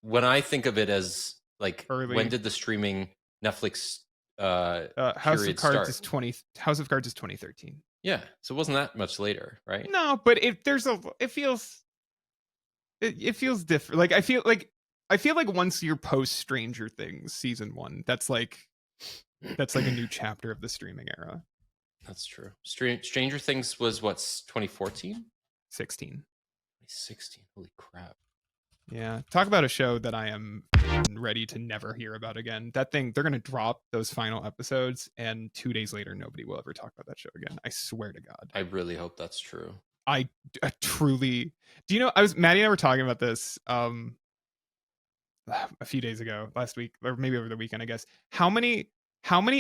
when I think of it as like, Early. when did the streaming Netflix House period of Cards start? is 2013. Yeah, so it wasn't that much later, right? No, but it feels different. Like I feel like once you're post Stranger Things season 1, that's like a new chapter of the streaming era. That's true. Stranger Things was what's 2014? 16. 2016. Holy crap. Yeah, talk about a show that I am ready to never hear about again. That thing, they're gonna drop those final episodes, and 2 days later, nobody will ever talk about that show again. I swear to God. I really hope that's true. I truly. Do you know? Maddie and I were talking about this a few days ago, last week, or maybe over the weekend, I guess. How many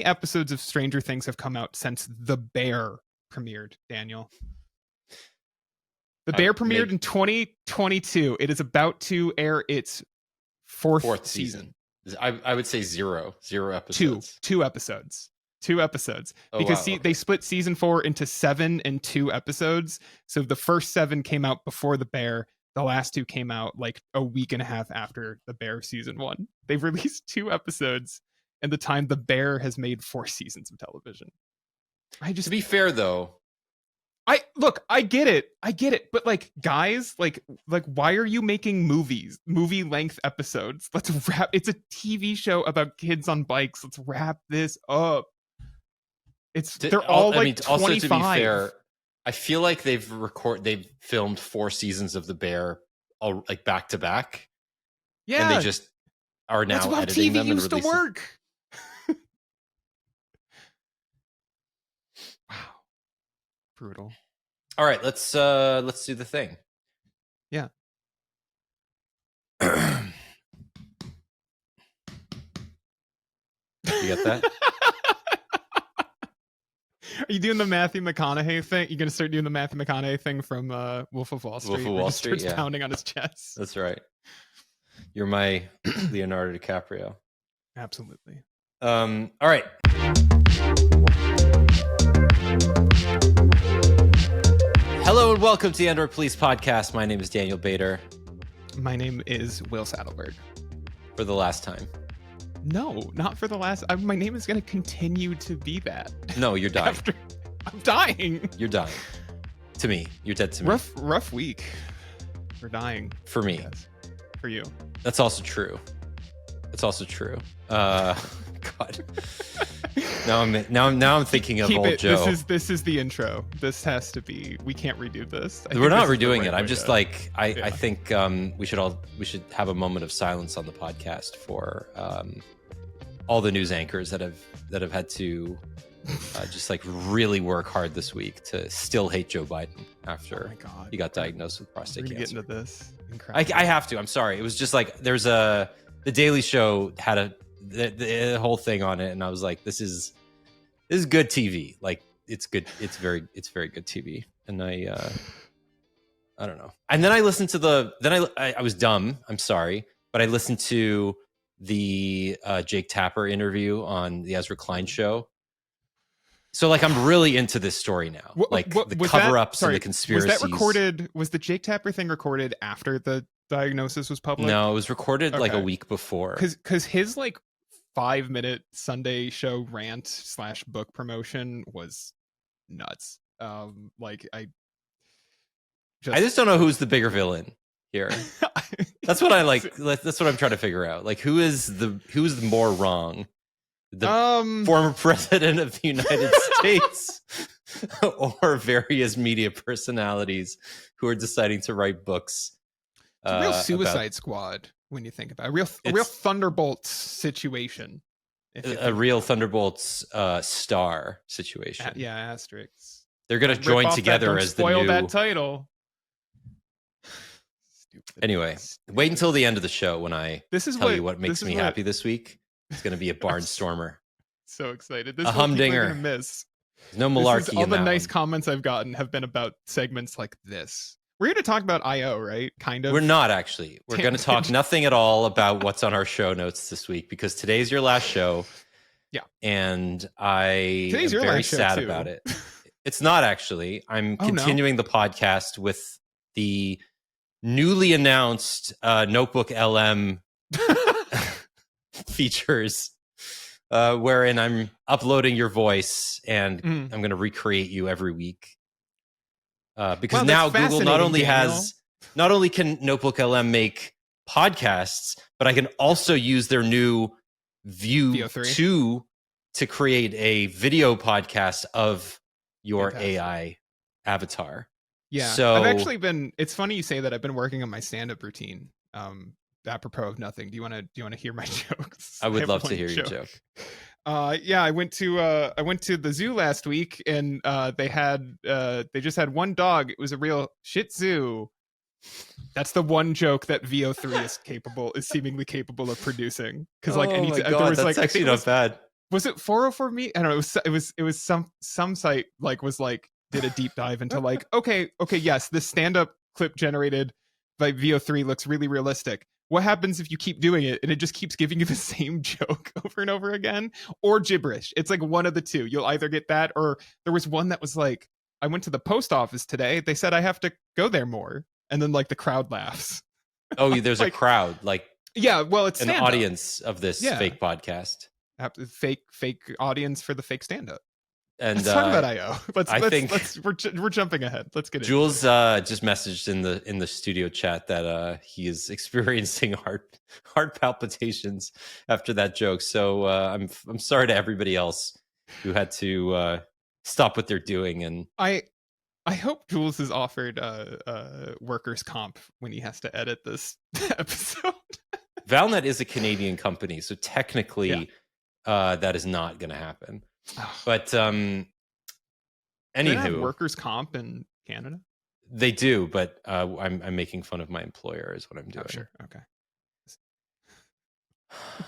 episodes of Stranger Things have come out since The Bear premiered, Daniel? The Bear premiered in 2022. It is about to air its fourth season. I would say zero episodes. Two episodes. Oh, because wow, okay. They split season 4 into 7 and 2 episodes. So the first 7 came out before The Bear. The last 2 came out like a week and a half after The Bear season 1. They've released 2 episodes in the time The Bear has made 4 seasons of television. To be fair though, I get it, but like, guys, like why are you making movie length episodes? Let's wrap. It's a TV show about kids on bikes. Let's wrap this up. They're all like 25. Also, to be fair, I feel like they've filmed 4 seasons of The Bear all like back to back. Yeah, and they just are now that's how editing TV them used and to releasing. work. Wow, brutal. All right, let's do the thing. Yeah. You get that? Are you doing the Matthew McConaughey thing? You gonna start doing the Matthew McConaughey thing from Wolf of Wall Street? Wolf of Wall Street, starts pounding on his chest. That's right. You're my Leonardo DiCaprio. Absolutely. All right. Hello and welcome to the Android Police Podcast. My name is Daniel Bader. My name is Will Saddleberg. For the last time. No, not for the last. My name is going to continue to be that. No, you're dying. I'm dying. You're dying. To me, you're dead to me. Rough week. We're dying. For me. Yes. For you. That's also true. God. Now I'm thinking of old Joe. This is the intro. This has to be. We can't redo this. We're not redoing it. I'm just like I think we should have a moment of silence on the podcast for all the news anchors that have had to just like really work hard this week to still hate Joe Biden after he got diagnosed with prostate cancer. Get into this. I have to. I'm sorry. It was just like the Daily Show had the whole thing on it, and I was like, this is good TV. Like it's good. It's very good TV. And I don't know. And then I listened to I was dumb. I'm sorry, but I listened to the Jake Tapper interview on the Ezra Klein show. So like I'm really into this story now. The cover-ups and the conspiracies. Was that recorded? Was the Jake Tapper thing recorded after the diagnosis was public? No, it was recorded like a week before. Because his like 5-minute Sunday show rant / book promotion was nuts. I just don't know who's the bigger villain here. That's what I like. That's what I'm trying to figure out. Like who's the more wrong? The former president of the United States or various media personalities who are deciding to write books. It's a real Suicide Squad when you think about it. A real Thunderbolts situation. A real Thunderbolts star situation. Yeah, asterisks. They're going to join together as the new... Spoil that title. Anyway, wait until the end of the show when I tell you what makes me happy this week. It's going to be a barnstormer. So excited. This a humdinger. Going to miss. There's no malarkey. All the nice comments I've gotten have been about segments like this. We're here to talk about I.O., right? Kind of. We're not, actually. We're going to talk nothing at all about what's on our show notes this week because today's your last show. Yeah. And I am very sad about it. It's not, actually. I'm continuing the podcast with the newly announced Notebook LM features wherein I'm uploading your voice and I'm going to recreate you every week. Because now Google not only can Notebook LM make podcasts, but I can also use their new View 2 to create a video podcast of your AI avatar. Yeah. So I've actually been, it's funny you say that. I've been working on my stand-up routine. Apropos of nothing. Do you want to hear my jokes? I would love to hear your joke. Yeah, I went to the zoo last week, and they just had one dog. It was a real Shih Tzu. That's the one joke that VO3 is seemingly capable of producing. Because like there was that's actually not bad. Was it 404 Me? I don't know. It was some site like was like did a deep dive into like okay, yes, this stand-up clip generated by VO3 looks really realistic. What happens if you keep doing it and it just keeps giving you the same joke over and over again, or gibberish? It's like one of the two. You'll either get that, or there was one that was like, I went to the post office today. They said I have to go there more, and then like the crowd laughs. Oh, there's like, a crowd, like yeah. Well, it's an audience of this fake podcast. Fake audience for the fake stand-up. And let's talk about IO. We're jumping ahead. Let's get Jules just messaged in the studio chat that he is experiencing heart palpitations after that joke. So I'm sorry to everybody else who had to stop what they're doing. And I hope Jules is offered workers' comp when he has to edit this episode. Valnet is a Canadian company, so technically that is not going to happen. But anywho, they have workers' comp in Canada. They do, but I'm making fun of my employer is what I'm doing. Oh, sure. Okay.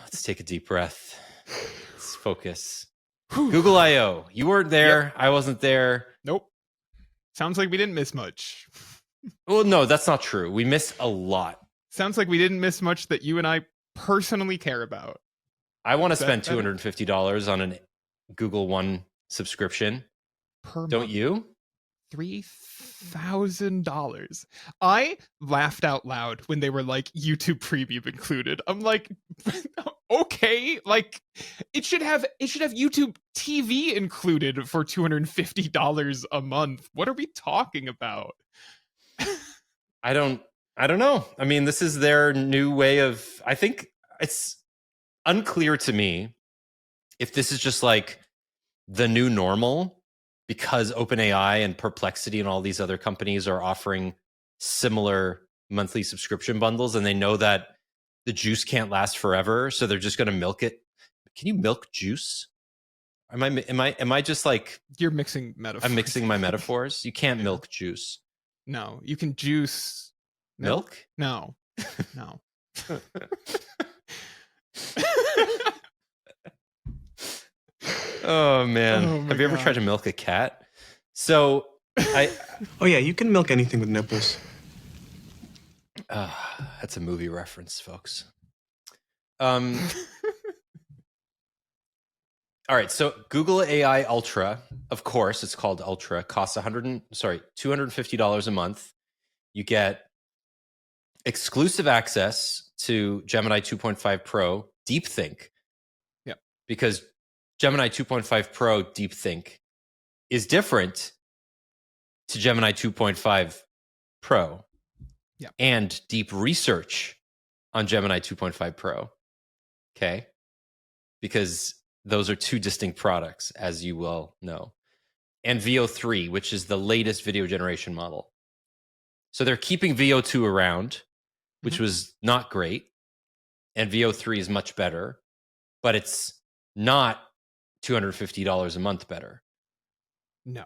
Let's take a deep breath. Let's focus. Google I/O. You weren't there. Yep. I wasn't there. Nope. Sounds like we didn't miss much. Well, no, that's not true. We missed a lot. Sounds like we didn't miss much that you and I personally care about. I want to spend $250 on an Google One subscription per month. Don't you? $3,000. I laughed out loud when they were like YouTube Premium included. I'm like, okay, like it should have YouTube TV included for $250 a month. What are we talking about? I don't know. I mean, this is their new way of, I think it's unclear to me if this is just like the new normal because OpenAI and Perplexity and all these other companies are offering similar monthly subscription bundles, and they know that the juice can't last forever, so they're just going to milk it. Can you milk juice? Am I just like, you're mixing metaphors? I'm mixing my metaphors. You can't milk juice. No, you can juice milk. No. Oh man, have you ever tried to milk a cat? So oh yeah, you can milk anything with nipples. That's a movie reference, folks. All right, so Google AI Ultra, of course, it's called Ultra, costs $250 a month. You get exclusive access to Gemini 2.5 Pro DeepThink. Yeah. Because Gemini 2.5 Pro DeepThink is different to Gemini 2.5 Pro. Yeah. And deep research on Gemini 2.5 Pro. Okay? Because those are two distinct products, as you well know. And VO3, which is the latest video generation model. So they're keeping VO2 around, which was not great. And VO3 is much better, but it's not $250 a month better. No.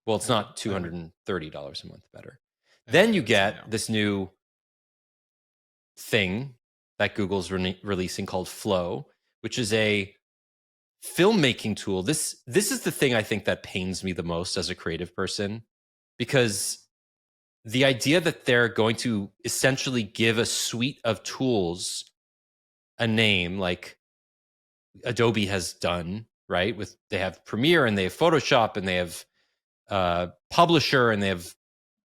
Well, it's not $230 a month better. Then you get this new thing that Google's releasing called Flow, which is a filmmaking tool. This is the thing I think that pains me the most as a creative person, because the idea that they're going to essentially give a suite of tools a name like Adobe has done, right? They have Premiere and they have Photoshop and they have Publisher and they have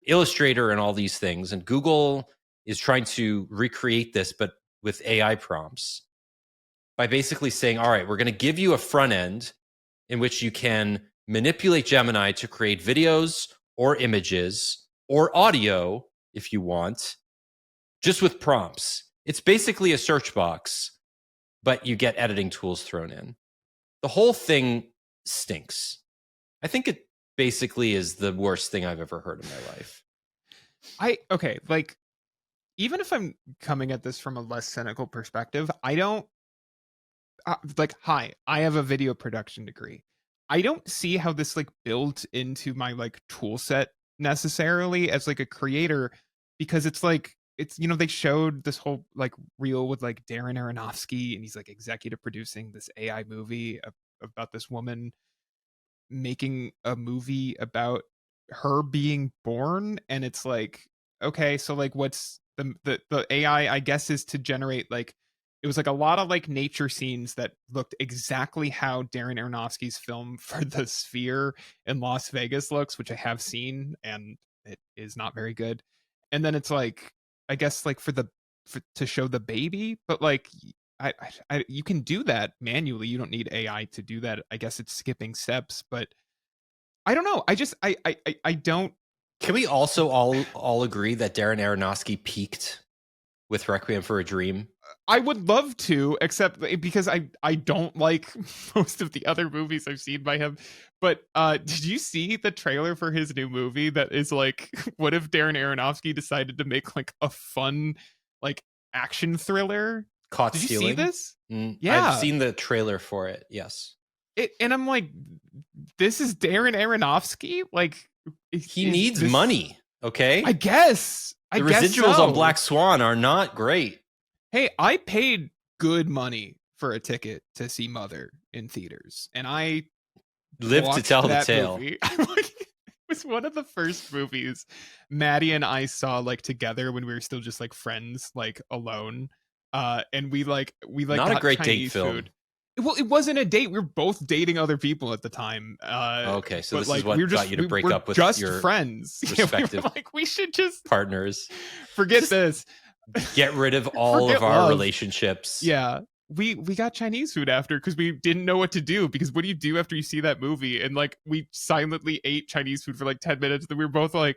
Illustrator and all these things. And Google is trying to recreate this, but with AI prompts by basically saying, all right, we're going to give you a front end in which you can manipulate Gemini to create videos or images or audio if you want, just with prompts. It's basically a search box, but you get editing tools thrown in. The whole thing stinks. I think it basically is the worst thing I've ever heard in my life. Okay, like, even if I'm coming at this from a less cynical perspective, I don't hi, I have a video production degree. I don't see how this like built into my like tool set necessarily as like a creator, because it's like, it's, you know, they showed this whole like reel with like Darren Aronofsky, and he's like executive producing this AI movie about this woman making a movie about her being born. And it's like, okay, so like what's the AI, I guess, is to generate like, it was like a lot of like nature scenes that looked exactly how Darren Aronofsky's film for the Sphere in Las Vegas looks, which I have seen, and it is not very good. And then it's like, I guess like to show the baby, but like you can do that manually. You don't need AI to do that. I guess it's skipping steps, but I don't know. I don't. Can we also all agree that Darren Aronofsky peaked with Requiem for a Dream? I would love to, except because I don't like most of the other movies I've seen by him. But did you see the trailer for his new movie that is like, what if Darren Aronofsky decided to make like a fun like action thriller? Caught Did Stealing? you see this? Yeah. I've seen the trailer for it, yes. And I'm like, this is Darren Aronofsky? Like, he needs money, okay? I guess. The residuals on Black Swan are not great. Hey, I paid good money for a ticket to see Mother in theaters, and I lived to tell the tale. It was one of the first movies Maddie and I saw like together when we were still just like friends, like alone. And we not a great Chinese date film. Food. Well, it wasn't a date. We were both dating other people at the time. Okay, so this like, is what got you to break up with just your friends. respective We should just partners. Forget this. Get rid of all of our relationships. Yeah. We got Chinese food after because we didn't know what to do, because what do you do after you see that movie? And like, we silently ate Chinese food for like 10 minutes. Then we were both like,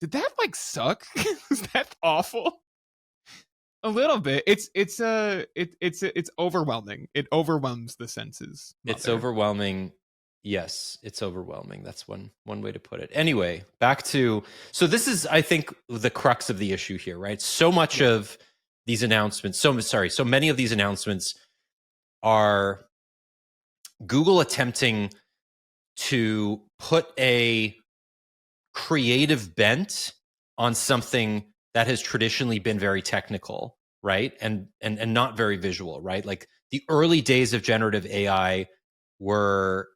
did that like suck? Was that awful? A little bit. It's overwhelming. It overwhelms the senses. Mother. It's overwhelming. Yes, it's overwhelming. That's one way to put it. Anyway, back to, so this is, I think, the crux of the issue here, right? So much of these announcements, so many of these announcements are Google attempting to put a creative bent on something that has traditionally been very technical, right? And not very visual, right? Like the early days of generative AI were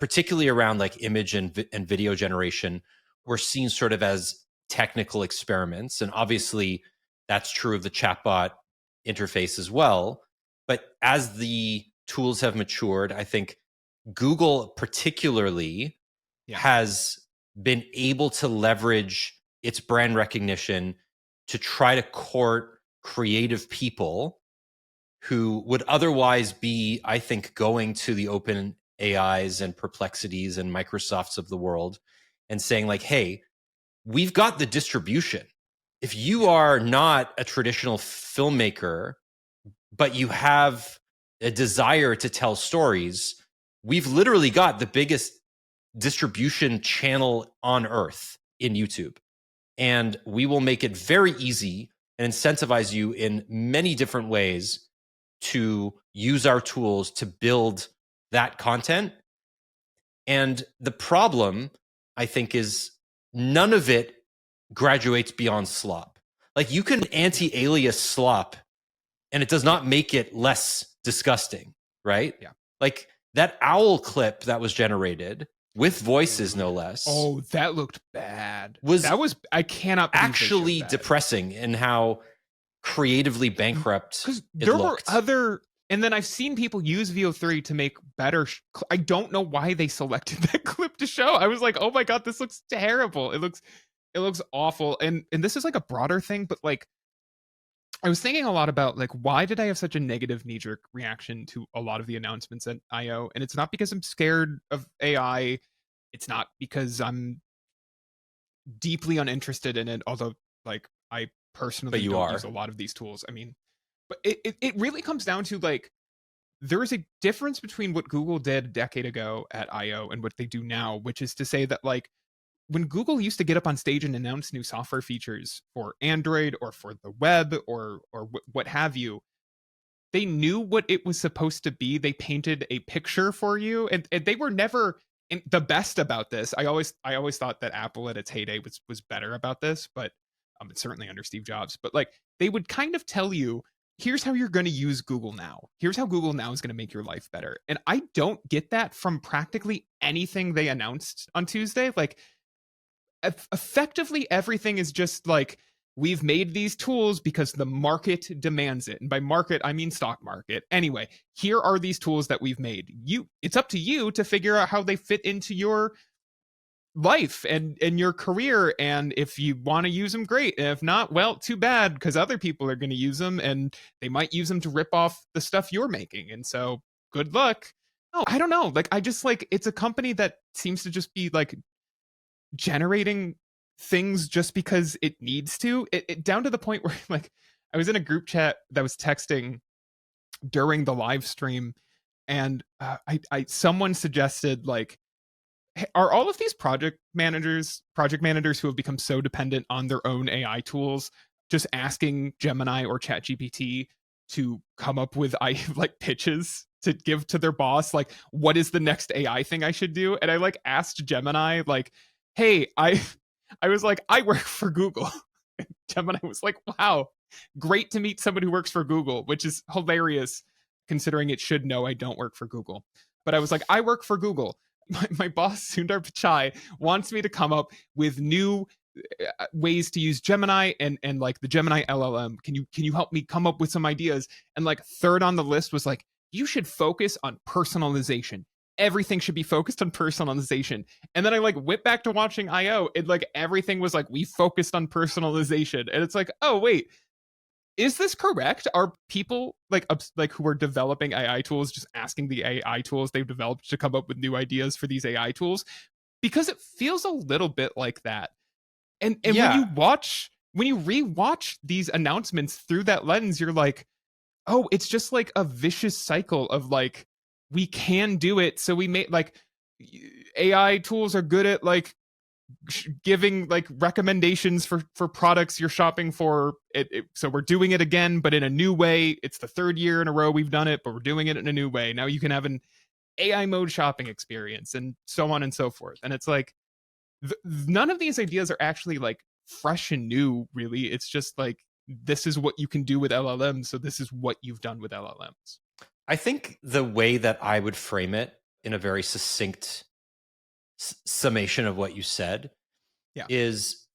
particularly around like image and video generation, were seen sort of as technical experiments. And obviously that's true of the chatbot interface as well. But as the tools have matured, I think Google particularly has been able to leverage its brand recognition to try to court creative people who would otherwise be, I think, going to the open AIs and Perplexities and Microsofts of the world and saying like, hey, we've got the distribution. If you are not a traditional filmmaker, but you have a desire to tell stories, we've literally got the biggest distribution channel on earth in YouTube. And we will make it very easy and incentivize you in many different ways to use our tools to build that content. And the problem, I think, is none of it graduates beyond slop. Like you can anti-alias slop and it does not make it less disgusting, right? Yeah. Like that owl clip that was generated with voices, no less. Oh, that looked bad. I cannot believe actually depressing in how creatively bankrupt because it there looked. were other. And then I've seen people use VO3 to make better. I don't know why they selected that clip to show. I was like, oh my God, this looks terrible. It looks awful. And this is like a broader thing, but like I was thinking a lot about like, why did I have such a negative knee-jerk reaction to a lot of the announcements at I/O? And it's not because I'm scared of AI. It's not because I'm deeply uninterested in it, although like I But personally you don't are. use a lot of these tools. I mean, but it really comes down to like, there is a difference between what Google did a decade ago at I/O and what they do now, which is to say that like, when Google used to get up on stage and announce new software features for Android or for the web or what have you, they knew what it was supposed to be. They painted a picture for you, and they were never the best about this. I always thought that Apple at its heyday was better about this, but certainly under Steve Jobs. But like, they would kind of tell you, here's how you're going to use Google Now. Here's how Google Now is going to make your life better. And I don't get that from practically anything they announced on Tuesday. Like, effectively everything is just like, we've made these tools because the market demands it, and by market I mean stock market. Anyway, here are these tools that we've made. It's up to you to figure out how they fit into your life and your career, and if you want to use them, great, and if not, well, too bad, because other people are going to use them and they might use them to rip off the stuff you're making, and so good luck. No, I don't know, like, I just like, it's a company that seems to just be like generating things just because it needs to, it down to the point where like, I was in a group chat that was texting during the live stream, and I someone suggested like, hey, are all of these project managers who have become so dependent on their own AI tools just asking Gemini or ChatGPT to come up with like pitches to give to their boss, like, what is the next AI thing I should do? And I like asked Gemini like, hey, I was like, I work for Google. And Gemini was like, wow, great to meet somebody who works for Google, which is hilarious considering it should know I don't work for Google. But I was like, I work for Google. My boss Sundar Pichai wants me to come up with new ways to use Gemini and like the Gemini LLM. Can you help me come up with some ideas? And like, third on the list was like, you should focus on personalization. Everything should be focused on personalization. And then I like went back to watching IO, and like everything was like, we focused on personalization. And it's like, oh wait, is this correct? Are people like who are developing AI tools just asking the AI tools they've developed to come up with new ideas for these AI tools? Because it feels a little bit like that. And Yeah. when you rewatch these announcements through that lens, you're like, oh, it's just like a vicious cycle of like, we can do it, so we made like, AI tools are good at like giving like recommendations for products you're shopping for so we're doing it again, but in a new way. It's the third year in a row we've done it, but we're doing it in a new way. Now you can have an AI mode shopping experience, and so on and so forth. And it's like, none of these ideas are actually like fresh and new, really. It's just like, this is what you can do with LLMs, so this is what you've done with LLMs. I think the way that I would frame it in a very succinct summation of what you said is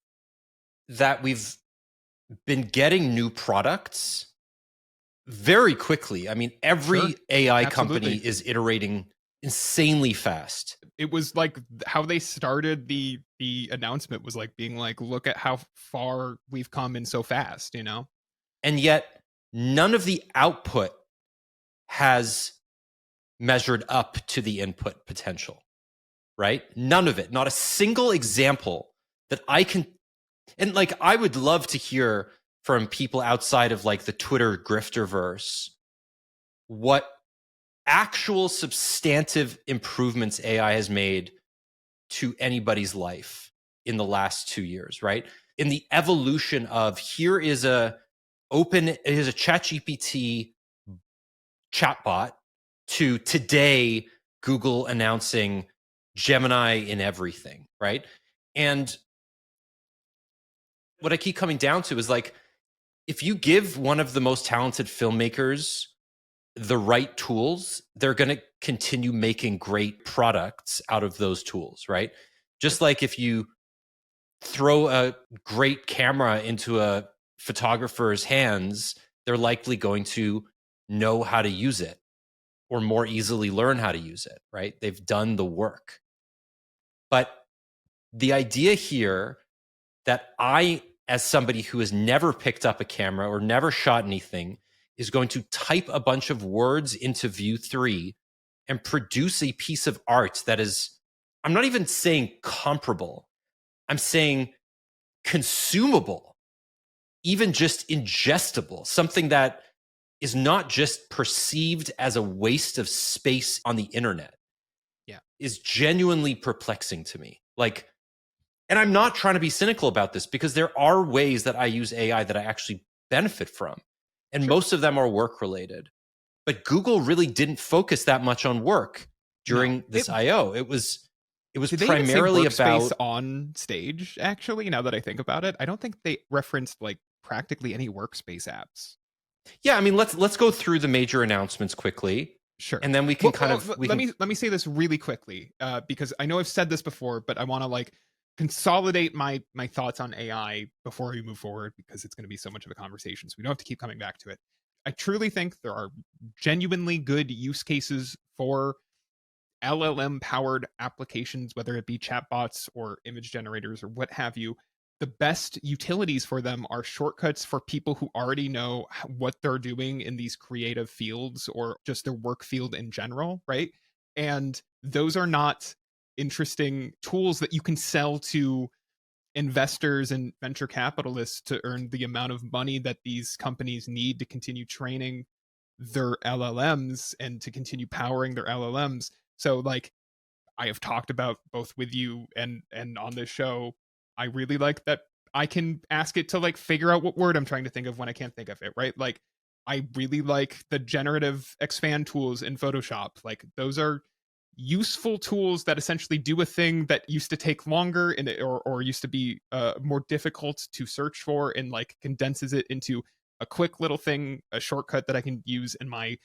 that we've been getting new products very quickly. I mean, every AI company is iterating insanely fast. It was like how they started the announcement was like being like, look at how far we've come in so fast, you know? And yet none of the output has measured up to the input potential, right? None of it. Not a single example that I can. And like, I would love to hear from people outside of like the Twitter grifterverse what actual substantive improvements AI has made to anybody's life in the last 2 years, right? In the evolution of, here is a ChatGPT chatbot, to today Google announcing Gemini in everything, right? And what I keep coming down to is like, if you give one of the most talented filmmakers the right tools, they're going to continue making great products out of those tools, right? Just like if you throw a great camera into a photographer's hands, they're likely going to know how to use it or more easily learn how to use it, right? They've done the work. But the idea here that I as somebody who has never picked up a camera or never shot anything, is going to type a bunch of words into View 3 and produce a piece of art that is, I'm not even saying comparable, I'm saying consumable, even just ingestible, something that is not just perceived as a waste of space on the internet, is genuinely perplexing to me. Like, and I'm not trying to be cynical about this, because there are ways that I use AI that I actually benefit from. And most of them are work related. But Google really didn't focus that much on work during this I/O. It was Did primarily they even say workspace about on stage, actually, now that I think about it? I don't think they referenced like practically any workspace apps. Yeah, I mean, let's go through the major announcements quickly. Sure. And then we can let me say this really quickly, because I know I've said this before, but I want to like consolidate my thoughts on AI before we move forward, because it's going to be so much of a conversation, so we don't have to keep coming back to it. I truly think there are genuinely good use cases for LLM powered applications, whether it be chatbots or image generators or what have you. The best utilities for them are shortcuts for people who already know what they're doing in these creative fields or just their work field in general, right? And those are not interesting tools that you can sell to investors and venture capitalists to earn the amount of money that these companies need to continue training their LLMs and to continue powering their LLMs. So like I have talked about both with you and on this show, I really like that I can ask it to like figure out what word I'm trying to think of when I can't think of it, right? Like I really like the generative expand tools in Photoshop. Like those are useful tools that essentially do a thing that used to take longer and or used to be more difficult to search for, and like condenses it into a quick little thing, a shortcut that I can use in my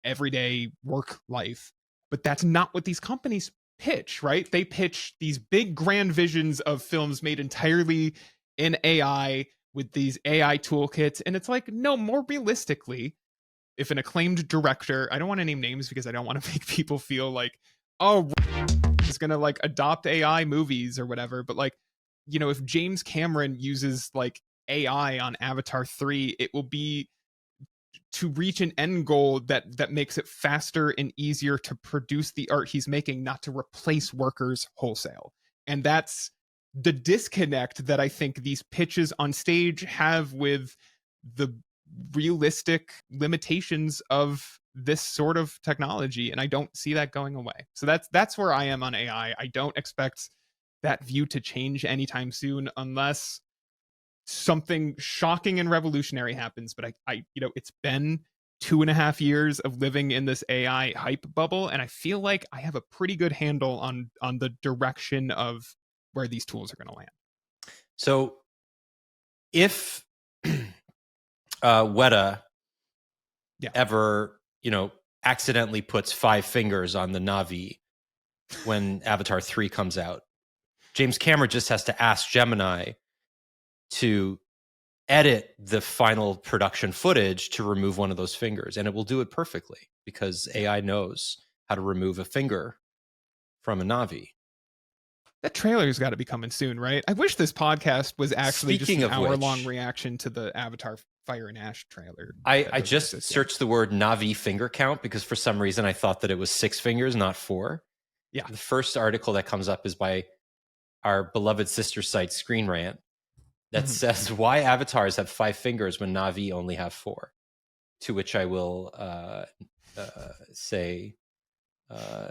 everyday work life. But that's not what these companies pitch, right? They pitch these big grand visions of films made entirely in AI with these AI toolkits. And it's like, no, more realistically, if an acclaimed director, I don't want to name names because I don't want to make people feel like, oh, is going to like adopt AI movies or whatever. But like, you know, if James Cameron uses like AI on Avatar 3, it will be to reach an end goal that makes it faster and easier to produce the art he's making, not to replace workers wholesale. And that's the disconnect that I think these pitches on stage have with the realistic limitations of this sort of technology, and I don't see that going away. So that's where I am on AI. I don't expect that view to change anytime soon unless something shocking and revolutionary happens. But I you know, it's been 2.5 years of living in this AI hype bubble, and I feel like I have a pretty good handle on the direction of where these tools are going to land. So if Weta ever, you know, accidentally puts 5 fingers on the Na'vi when Avatar 3 comes out, James Cameron just has to ask Gemini to edit the final production footage to remove one of those fingers, and it will do it perfectly because AI knows how to remove a finger from a Na'vi. That trailer's got to be coming soon, right? I wish this podcast was actually Speaking just an of hour-long which, reaction to the Avatar Fire and Ash trailer. I just searched the word Na'vi finger count because for some reason I thought that it was 6 fingers, not 4. Yeah. The first article that comes up is by our beloved sister site Screen Rant that says why avatars have 5 fingers when Na'vi only have 4. To which I will say, I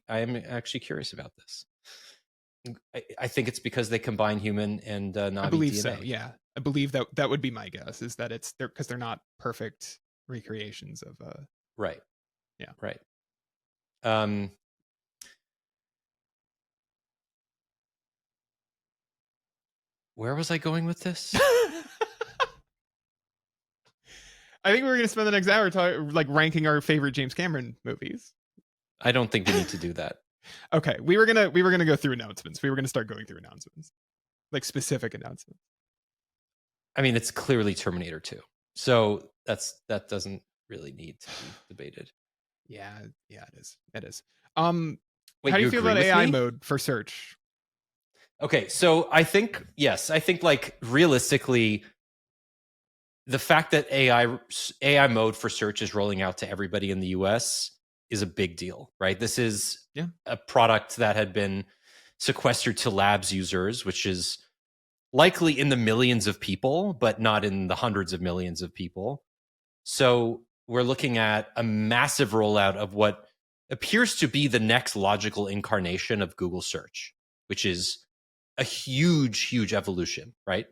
am actually curious about this. I think it's because they combine human and Na'vi I believe DNA. so. Yeah, I believe that would be my guess, is that it's because they're not perfect recreations of. Right. Yeah. Right. Where was I going with this? I think we're going to spend the next hour like ranking our favorite James Cameron movies. I don't think we need to do that. Okay, we were gonna go through announcements. We were gonna start going through announcements, like specific announcements. I mean, it's clearly Terminator 2, so that doesn't really need to be debated. Yeah, it is. Wait, How do you feel agree about with AI me? mode for search? Okay, so I think like realistically, the fact that AI mode for search is rolling out to everybody in the US is a big deal, right? This is a product that had been sequestered to labs users, which is likely in the millions of people, but not in the hundreds of millions of people. So we're looking at a massive rollout of what appears to be the next logical incarnation of Google search, which is a huge evolution, right?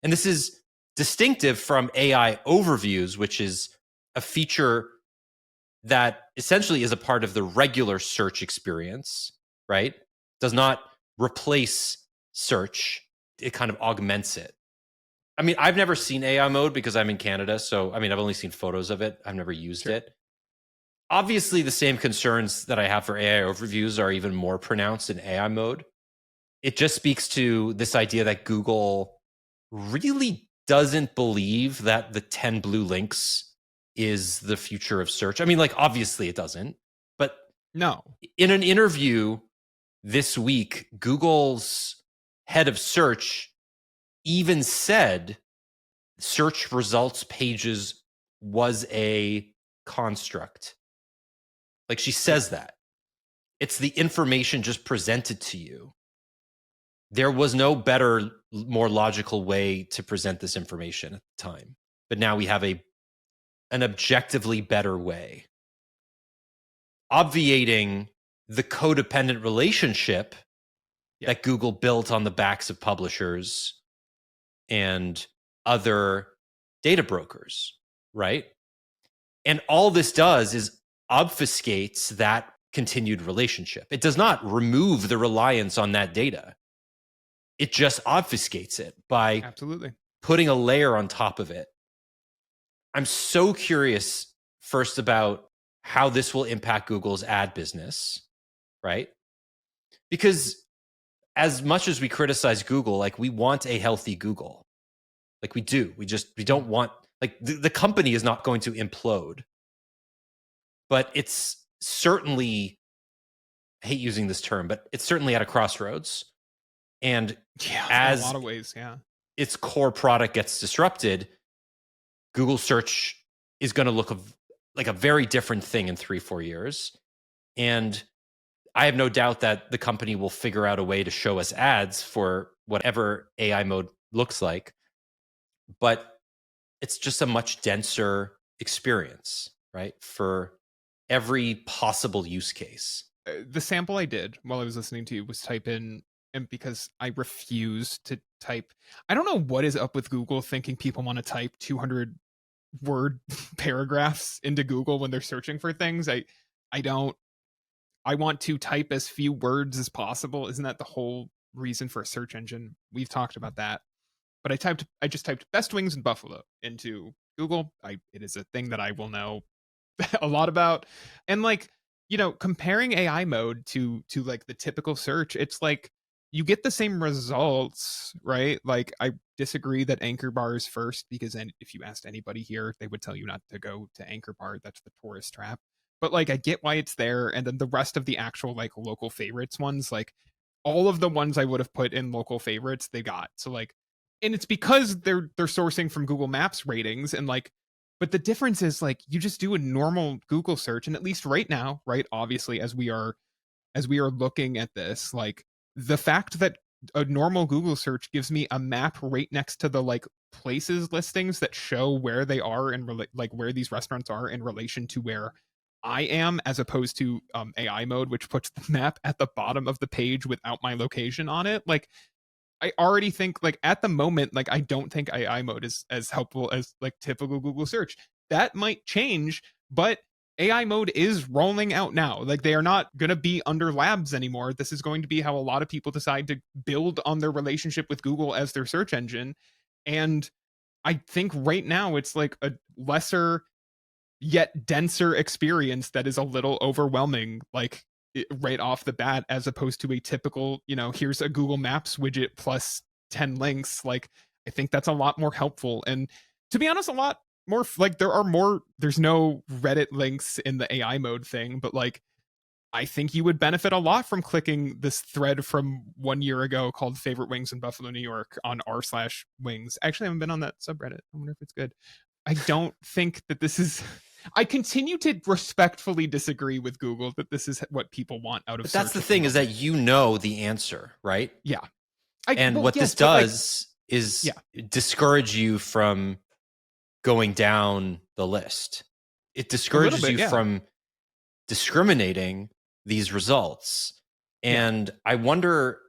And this is distinctive from AI overviews, which is a feature that essentially is a part of the regular search experience, right? Does not replace search, it kind of augments it. I mean, I've never seen AI mode because I'm in Canada. So, I mean, I've only seen photos of it. I've never used it. Obviously, the same concerns that I have for AI overviews are even more pronounced in AI mode. It just speaks to this idea that Google really doesn't believe that the 10 blue links is the future of search. I mean, like, obviously it doesn't. But no, in an interview this week, Google's head of search even said search results pages was a construct. Like, she says that. It's the information just presented to you. There was no better, more logical way to present this information at the time. But now we have an objectively better way. Obviating the codependent relationship that Google built on the backs of publishers and other data brokers, right? And all this does is obfuscates that continued relationship. It does not remove the reliance on that data. It just obfuscates it by putting a layer on top of it. I'm so curious first about how this will impact Google's ad business, right? Because as much as we criticize Google, like, we want a healthy Google. Like, we do. We don't want, like, the company is not going to implode. But it's certainly, I hate using this term, but it's certainly at a crossroads. And as in a lot of ways, its core product gets disrupted, Google search is going to look like a very different thing in 3-4 years. And I have no doubt that the company will figure out a way to show us ads for whatever AI mode looks like. But it's just a much denser experience, right? For every possible use case. The sample I did while I was listening to you was type in, and because I refuse to type, I don't know what is up with Google thinking people want to type 200 word paragraphs into Google when they're searching for things. I want to type as few words as possible. Isn't that the whole reason for a search engine? We've talked about that. But I just typed best wings in Buffalo into Google. It is a thing that I will know a lot about. And, like, you know, comparing AI mode to like the typical search, it's like you get the same results, right? Like, I disagree that Anchor Bar is first, because if you asked anybody here, they would tell you not to go to Anchor Bar. That's the tourist trap. But, like, I get why it's there. And then the rest of the actual, like, local favorites ones, like, all of the ones I would have put in local favorites, they got. So, like, and it's because they're sourcing from Google Maps ratings, and, like, but the difference is, like, you just do a normal Google search, and at least right now, right, obviously, as we are looking at this, like, the fact that a normal Google search gives me a map right next to the, like, places listings that show where they are and like where these restaurants are in relation to where I am, as opposed to AI mode, which puts the map at the bottom of the page without my location on it. Like, I already think, like, at the moment, like, I don't think AI mode is as helpful as, like, typical Google search. That might change, but AI mode is rolling out now. Like, they are not going to be under labs anymore. This is going to be how a lot of people decide to build on their relationship with Google as their search engine. And I think right now it's like a lesser yet denser experience that is a little overwhelming, like, right off the bat, as opposed to a typical, you know, here's a Google Maps widget plus 10 links. Like, I think that's a lot more helpful. And to be honest, a lot more, like, there's no Reddit links in the AI mode thing, but, like, I think you would benefit a lot from clicking this thread from 1 year ago called Favorite Wings in Buffalo, New York on r/wings. Actually, I haven't been on that subreddit. I wonder if it's good. I don't think that this is. I continue to respectfully disagree with Google that this is what people want out of But search. that's the thing, is that you know the answer, right? Yeah. What this does is discourage you from going down the list. It discourages you from discriminating these results. And I wonder,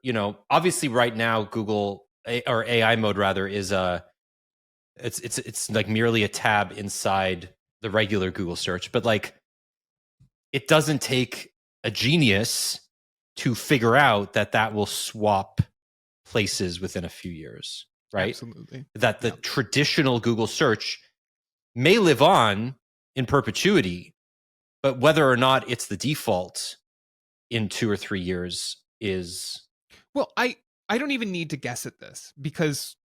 obviously right now Google or AI mode rather is it's like merely a tab inside the regular Google search, but like it doesn't take a genius to figure out that will swap places within a few years, right? Absolutely. That the traditional Google search may live on in perpetuity, but whether or not it's the default in 2 or 3 years is... Well, I don't even need to guess at this, because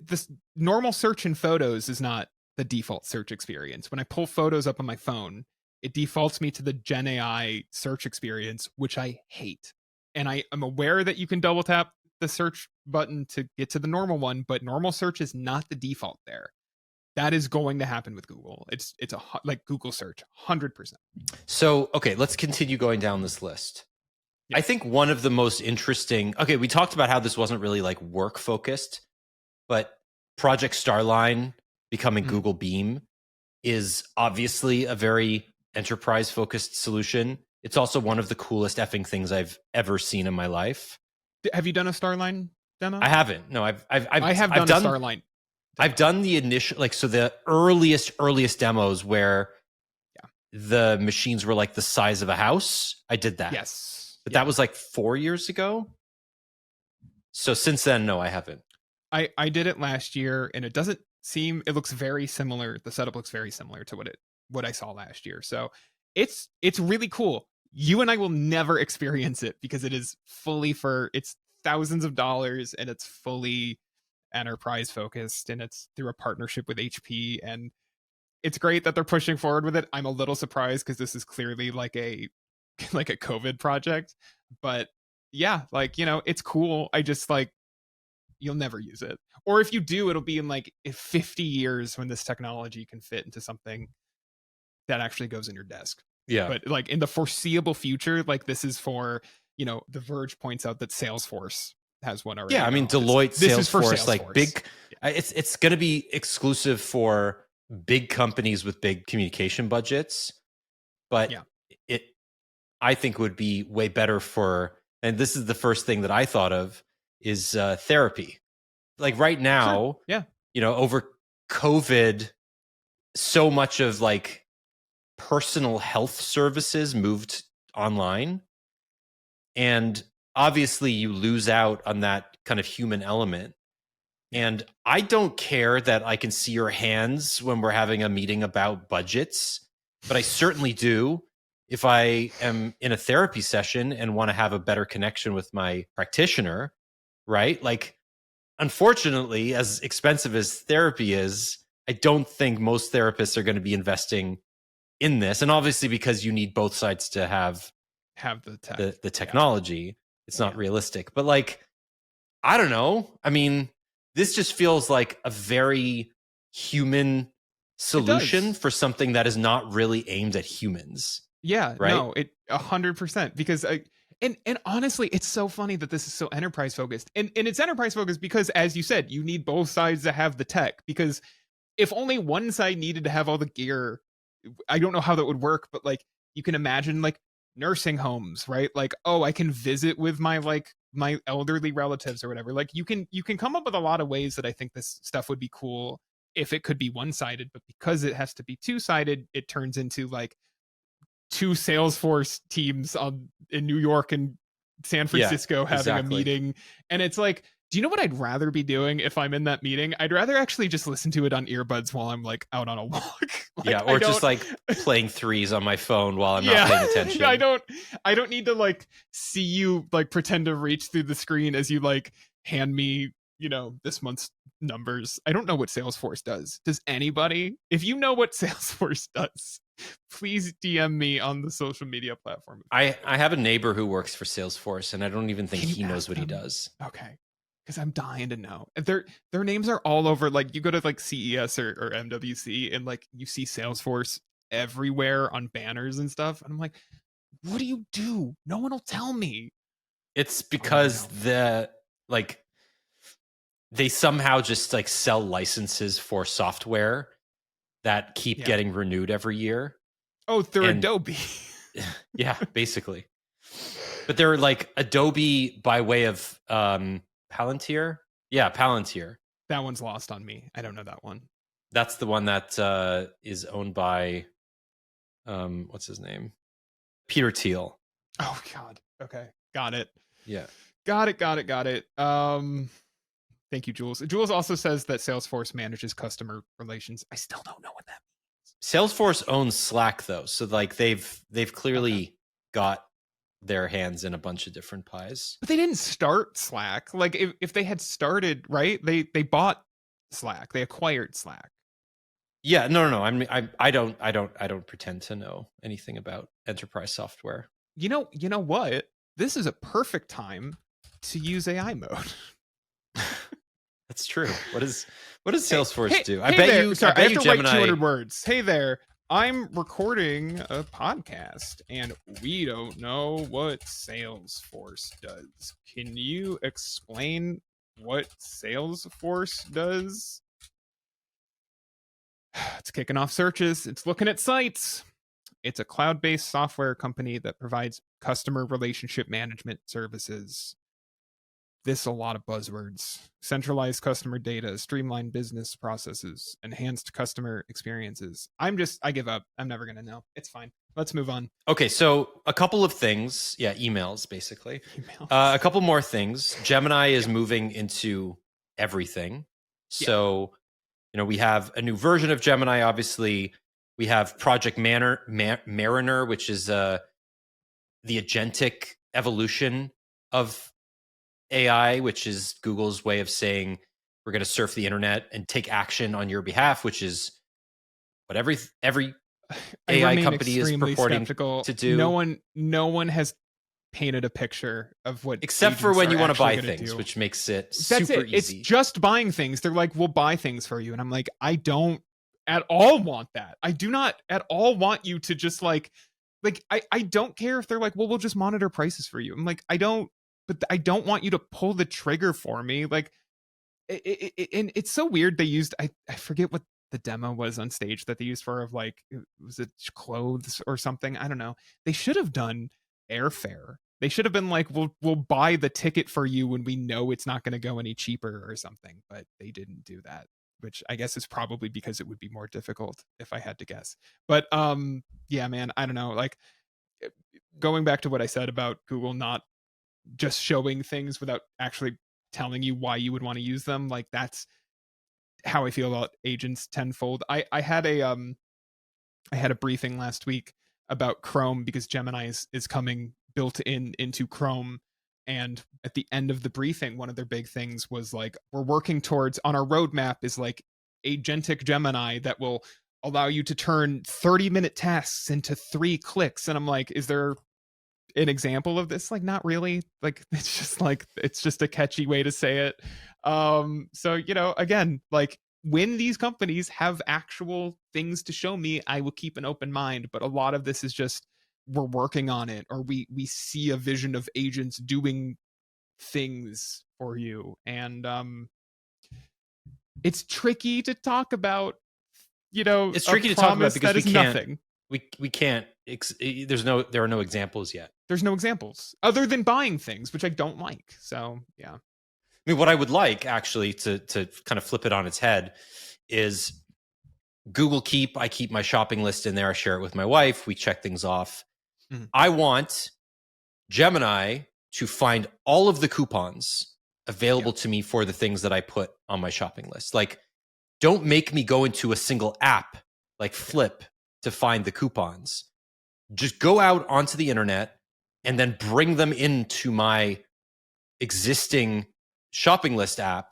this normal search in photos is not the default search experience. When I pull photos up on my phone, it defaults me to the Gen AI search experience, which I hate. And I am aware that you can double tap the search button to get to the normal one, but normal search is not the default there. That is going to happen with Google. It's like Google search, 100%. So, okay, let's continue going down this list. I think one of the most interesting... Okay, we talked about how this wasn't really like work focused, but Project Starline becoming Google Beam is obviously a very enterprise focused solution. It's also one of the coolest effing things I've ever seen in my life. Have you done a Starline demo? I haven't. No, I have done a Starline demo. I've done the initial, the earliest demos where the machines were like the size of a house. I did that. Yes. But that was like 4 years ago. So since then, no, I haven't. I did it last year, and it looks very similar. The setup looks very similar to what I saw last year. So it's really cool. You and I will never experience it because it is it's thousands of dollars, and it's fully enterprise focused, and it's through a partnership with HP, and it's great that they're pushing forward with it. I'm a little surprised because this is clearly like a COVID project, but yeah, it's cool. I just you'll never use it, or if you do, it'll be in 50 years when this technology can fit into something that actually goes in your desk. Yeah, but in the foreseeable future, this is for The Verge points out that Salesforce has one already. Yeah, I mean Deloitte, Salesforce, big. It's going to be exclusive for big companies with big communication budgets, but I think would be way better for. And this is the first thing that I thought of is therapy. Like right now, over COVID, so much of personal health services moved online, and obviously you lose out on that kind of human element. And I don't care that I can see your hands when we're having a meeting about budgets, but I certainly do if I am in a therapy session and want to have a better connection with my practitioner, right? Unfortunately, as expensive as therapy is, I don't think most therapists are going to be investing in this. And obviously because you need both sides to have the technology, it's not realistic. But I don't know. I mean, this just feels like a very human solution for something that is not really aimed at humans. Yeah, right? No, 100%. Because and honestly, it's so funny that this is so enterprise focused. And it's enterprise focused because, as you said, you need both sides to have the tech. Because if only one side needed to have all the gear, I don't know how that would work. But you can imagine nursing homes, right? I can visit with my my elderly relatives or whatever. You can come up with a lot of ways that I think this stuff would be cool if it could be one-sided, but because it has to be two-sided, it turns into two Salesforce teams in New York and San Francisco having a meeting. And it's do you know what I'd rather be doing if I'm in that meeting? I'd rather actually just listen to it on earbuds while I'm out on a walk. Or just playing threes on my phone while I'm not paying attention. I don't need to see you pretend to reach through the screen as you hand me, this month's numbers. I don't know what Salesforce does. Does anybody? If you know what Salesforce does, Please DM me on the social media platform. I have a neighbor who works for Salesforce, and I don't even think Can you he knows ask what he them? does. Okay. Because I'm dying to know. Their names are all over. Like you go to like CES or MWC, and like you see Salesforce everywhere on banners and stuff. And I'm like, what do you do? No one will tell me. It's because they somehow just like sell licenses for software that keep getting renewed every year. Oh, they're Adobe. Yeah, basically. But they're like Adobe by way of Palantir. Yeah, Palantir. That one's lost on me. I don't know that one. That's the one that is owned by what's his name? Peter Thiel. Oh God. Okay. Got it. Yeah. Got it. Thank you, Jules. Jules also says that Salesforce manages customer relations. I still don't know what that means. Salesforce owns Slack though, so like they've clearly got their hands in a bunch of different pies. But they didn't start Slack. Like if they had started, right? They bought Slack. They acquired Slack. Yeah, no. I don't pretend to know anything about enterprise software. You know what? This is a perfect time to use AI mode. That's true. What does Salesforce do? I bet you Gemini. Write 200 words. Hey there. I'm recording a podcast and we don't know what Salesforce does. Can you explain what Salesforce does? It's kicking off searches. It's looking at sites. It's a cloud-based software company that provides customer relationship management services. This a lot of buzzwords. Centralized customer data, streamlined business processes, enhanced customer experiences. I give up. I'm never going to know. It's fine. Let's move on. Okay, so a couple of things. Yeah, emails, basically. A couple more things. Gemini is moving into everything. So, we have a new version of Gemini, obviously. We have Project Mariner, which is the agentic evolution of AI, which is Google's way of saying we're going to surf the internet and take action on your behalf, which is what every AI company is purporting to do. No one has painted a picture of what, except for when you want to buy things, which makes it super easy. It's just buying things. They're like, we'll buy things for you, and I'm like, I don't at all want that. I do not at all want you to just like I don't care if they're like, well, we'll just monitor prices for you. I'm like, I don't want you to pull the trigger for me. Like, and it's so weird. They used, I forget what the demo was on stage that they used for, of like, was it clothes or something? I don't know. They should have done airfare. They should have been like, we'll buy the ticket for you when we know it's not going to go any cheaper or something. But they didn't do that, which I guess is probably because it would be more difficult if I had to guess. But yeah, man, I don't know. Like, going back to what I said about Google not just showing things without actually telling you why you would want to use them, like that's how I feel about agents tenfold. I had a briefing last week about Chrome because Gemini is coming built into Chrome, and at the end of the briefing, one of their big things was like, we're working towards, on our roadmap is like Agentic Gemini that will allow you to turn 30-minute tasks into 3 clicks. And I'm like, is there an example of this? Like, not really. Like, it's just a catchy way to say it. So again, like, when these companies have actual things to show me, I will keep an open mind. But a lot of this is just, we're working on it, or we see a vision of agents doing things for you, and it's tricky to talk about. It's tricky to talk about because we can't. Nothing. We can't. There are no examples yet. There's no examples other than buying things, which I don't like. So yeah. I mean, what I would like, actually, to kind of flip it on its head, is Google Keep. I keep my shopping list in there. I share it with my wife. We check things off. Mm-hmm. I want Gemini to find all of the coupons available to me for the things that I put on my shopping list. Like, don't make me go into a single app like Flip to find the coupons. Just go out onto the internet and then bring them into my existing shopping list app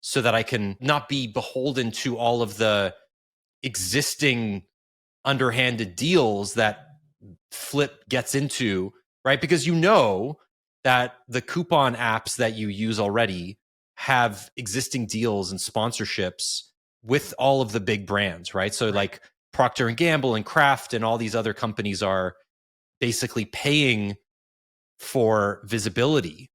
so that I can not be beholden to all of the existing underhanded deals that Flip gets into, right? Because you know that the coupon apps that you use already have existing deals and sponsorships with all of the big brands, right? So like Procter and Gamble and Kraft and all these other companies are basically paying for visibility.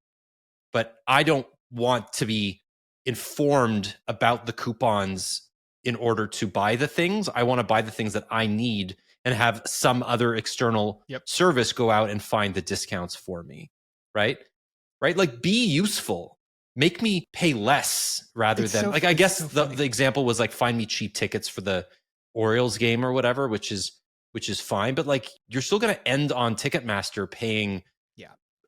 But I don't want to be informed about the coupons in order to buy the things. I want to buy the things that I need and have some other external service go out and find the discounts for me, right? Right? Like, be useful. Make me pay less rather than, like, I guess the example was like, find me cheap tickets for the Orioles game or whatever, which is fine. But like, you're still going to end on Ticketmaster paying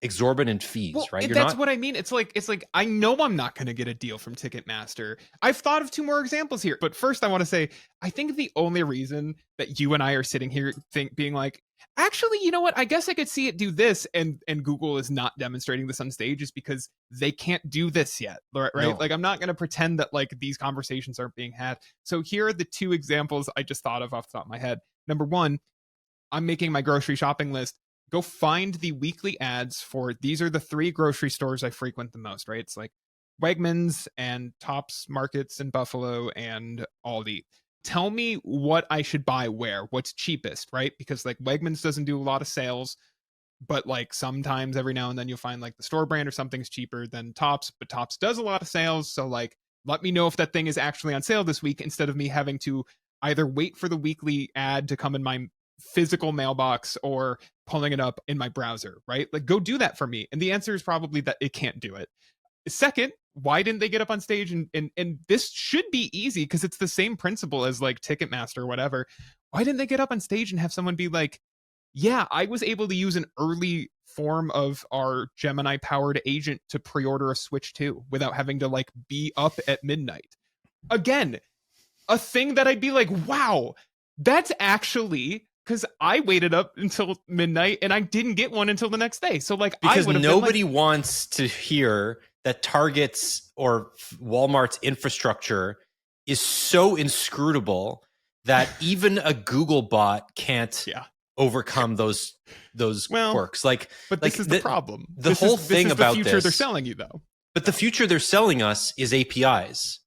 exorbitant fees, right? That's what I mean. It's like I know I'm not going to get a deal from Ticketmaster. I've thought of 2 more examples here, but first I want to say I think the only reason that you and I are sitting here being like, actually, you know what? I guess I could see it do this, and Google is not demonstrating this on stage is because they can't do this yet, right? No. Like, I'm not going to pretend that like these conversations aren't being had. So here are the 2 examples I just thought of off the top of my head. Number 1, I'm making my grocery shopping list. Go find the weekly ads for, these are the 3 grocery stores I frequent the most, right? It's like Wegmans and Tops Markets in Buffalo and Aldi. Tell me what I should buy where, what's cheapest, right? Because like Wegmans doesn't do a lot of sales, but like sometimes every now and then you'll find like the store brand or something's cheaper than Tops, but Tops does a lot of sales. So like, let me know if that thing is actually on sale this week instead of me having to either wait for the weekly ad to come in my physical mailbox or pulling it up in my browser, right? Like, go do that for me. And the answer is probably that it can't do it. Second, why didn't they get up on stage? And this should be easy because it's the same principle as like Ticketmaster or whatever. Why didn't they get up on stage and have someone be like, yeah, I was able to use an early form of our Gemini powered agent to pre-order a Switch 2 without having to like be up at midnight. Again, a thing that I'd be like, wow, that's actually, because I waited up until midnight and I didn't get one until the next day. So like, because nobody wants to hear that Target's or Walmart's infrastructure is so inscrutable that even a Google bot can't overcome those quirks. Like, but this is the problem. The whole thing about the future they're selling you though. But the future they're selling us is APIs.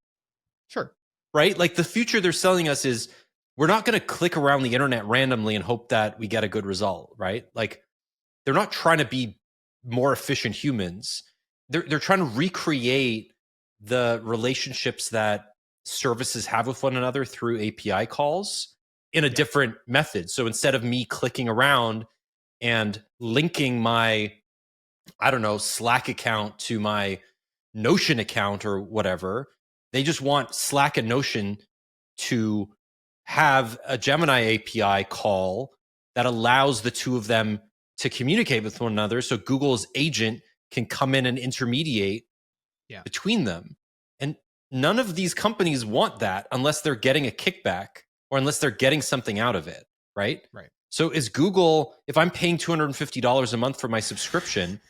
Sure. Right? Like, the future they're selling us is, we're not going to click around the internet randomly and hope that we get a good result, right? Like, they're not trying to be more efficient humans. They're trying to recreate the relationships that services have with one another through API calls in a different method. So instead of me clicking around and linking my, I don't know, Slack account to my Notion account or whatever, they just want Slack and Notion to have a Gemini API call that allows the 2 of them to communicate with one another. So Google's agent can come in and intermediate between them. And none of these companies want that unless they're getting a kickback or unless they're getting something out of it, right? Right. So is Google, if I'm paying $250 a month for my subscription,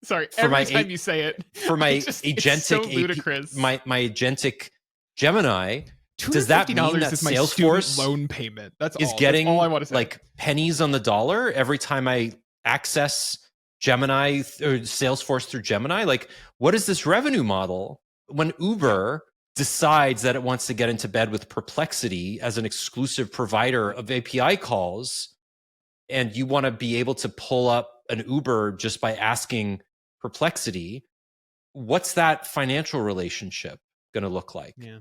sorry, every time you say it, for my Agentic, so ludicrous. My Agentic Gemini, does that mean that is my Salesforce loan payment? That's getting all I want to say. Like pennies on the dollar every time I access Gemini or Salesforce through Gemini? Like, what is this revenue model? When Uber decides that it wants to get into bed with Perplexity as an exclusive provider of API calls, and you want to be able to pull up an Uber just by asking Perplexity, what's that financial relationship going to look like? Yeah.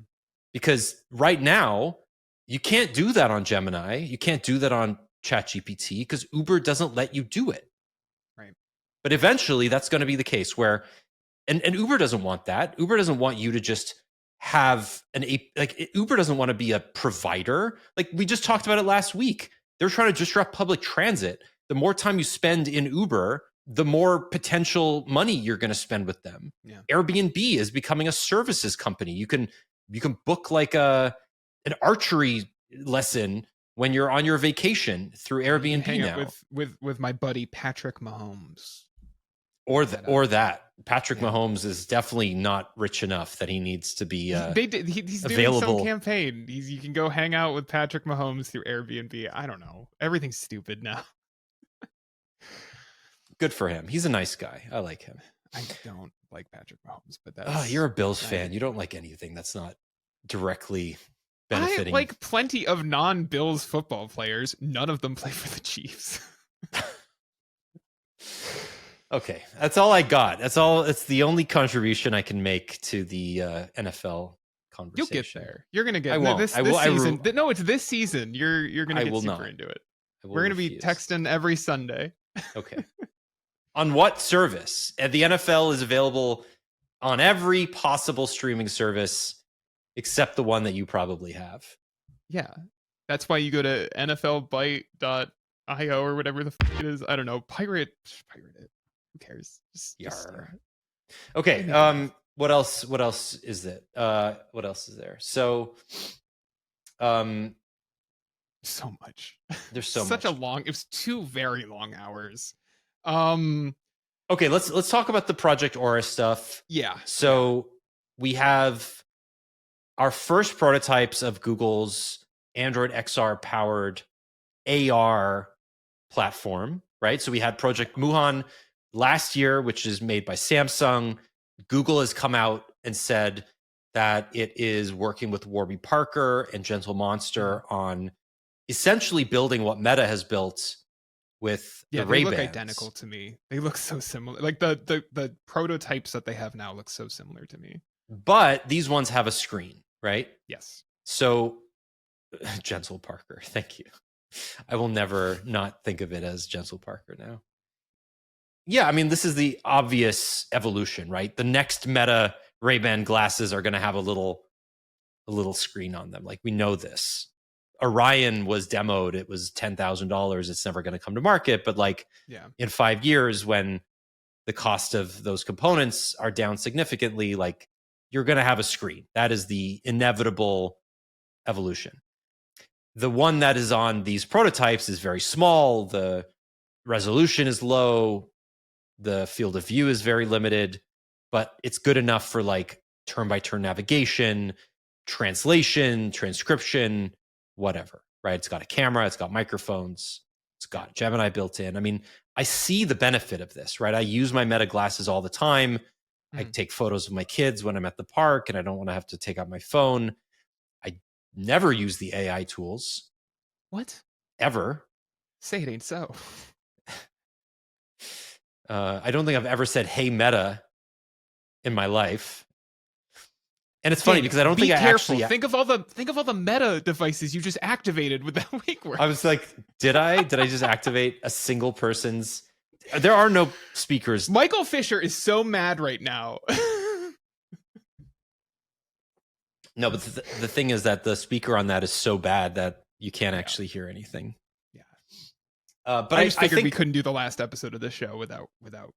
Because right now, you can't do that on Gemini. You can't do that on ChatGPT because Uber doesn't let you do it. Right. But eventually, that's going to be the case where, and Uber doesn't want that. Uber doesn't want you to just have Uber doesn't want to be a provider. Like, we just talked about it last week. They're trying to disrupt public transit. The more time you spend in Uber, the more potential money you're going to spend with them. Yeah. Airbnb is becoming a services company. You can book like an archery lesson when you're on your vacation through Airbnb hang now. out with my buddy Patrick Mahomes. Or that. Patrick Mahomes is definitely not rich enough that he needs to be he's available. doing some campaign. You can go hang out with Patrick Mahomes through Airbnb. I don't know. Everything's stupid now. Good for him. He's a nice guy. I like him. I don't like Patrick Mahomes, but that's... you're a Bills fan. You don't like anything that's not directly benefiting. I like plenty of non-Bills football players. None of them play for the Chiefs. Okay, that's all I got. That's all. It's the only contribution I can make to the NFL conversation. You'll get there. You're gonna get. I won't. This season. No, it's this season. You're gonna get super into it. We're gonna be texting every Sunday. Okay. On what service? The NFL is available on every possible streaming service except the one that you probably have. Yeah, that's why you go to NFLBite.io or whatever the it is. I don't know. Pirate it. Who cares? Just okay. What else is it? What else is there? So much. There's so such much. It was 2 very long hours. Okay, let's talk about the Project Aura stuff. Yeah. So we have our first prototypes of Google's Android XR powered AR platform, right? So we had Project Muhan last year, which is made by Samsung. Google has come out and said that it is working with Warby Parker and Gentle Monster on essentially building what Meta has built with the Ray-Bans. They look identical to me. They look so similar. Like the prototypes that they have now look so similar to me. But these ones have a screen, right? Yes. So Gentle Parker, thank you. I will never not think of it as Gentle Parker now. Yeah, I mean, this is the obvious evolution, right? The next Meta Ray-Ban glasses are going to have a little screen on them. Like, we know this. Orion was demoed. It was $10,000. It's never going to come to market. But in 5 years, when the cost of those components are down significantly, like, you're going to have a screen. That is the inevitable evolution. The one that is on these prototypes is very small. The resolution is low. The field of view is very limited, but it's good enough for like turn-by-turn navigation, translation, transcription, whatever, right? It's got a camera, it's got microphones, it's got Gemini built in. I mean, I see the benefit of this, right? I use my Meta glasses all the time. I take photos of my kids when I'm at the park and I don't want to have to take out my phone. I never use the AI tools. What? Ever. Say it ain't so. I don't think I've ever said, "Hey, Meta," in my life. And it's funny because I don't think I actually think of all the Meta devices you just activated with that wake word. I was like, did I just activate a single person's? There are no speakers. Michael Fisher is so mad right now. No, but the thing is that the speaker on that is so bad that you can't actually hear anything. Yeah. But I just figured think we couldn't do the last episode of this show without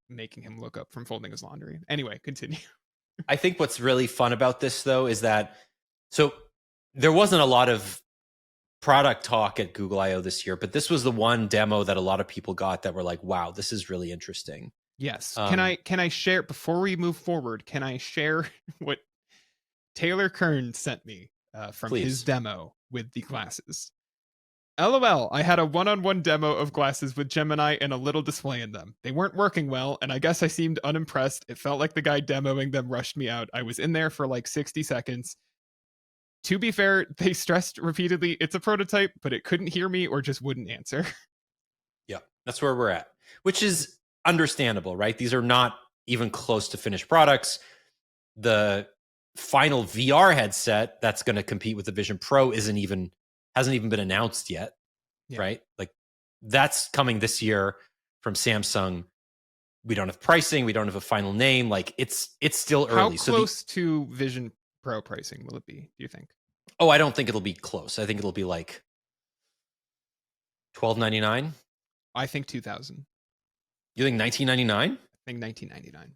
making him look up from folding his laundry. Anyway, continue. I think what's really fun about this, though, is that so there wasn't a lot of product talk at Google I/O this year, but this was the one demo that a lot of people got that were like, "Wow, this is really interesting." Yes. Can I share before we move forward? Can I share what Taylor Kern sent me from his demo with the glasses? LOL, I had a one-on-one demo of glasses with Gemini and a little display in them. They weren't working well, and I guess I seemed unimpressed. It felt like the guy demoing them rushed me out. I was in there for like 60 seconds. To be fair, they stressed repeatedly, it's a prototype, but it couldn't hear me or just wouldn't answer. Yeah, that's where we're at, which is understandable, right? These are not even close to finished products. The final VR headset that's going to compete with the Vision Pro hasn't even been announced yet, right? Like, that's coming this year from Samsung. We don't have pricing. We don't have a final name. Like, it's still early. How close to Vision Pro pricing will it be, do you think? Oh, I don't think it'll be close. I think it'll be like $12.99. I think 2000. You think $19.99? I think 1999.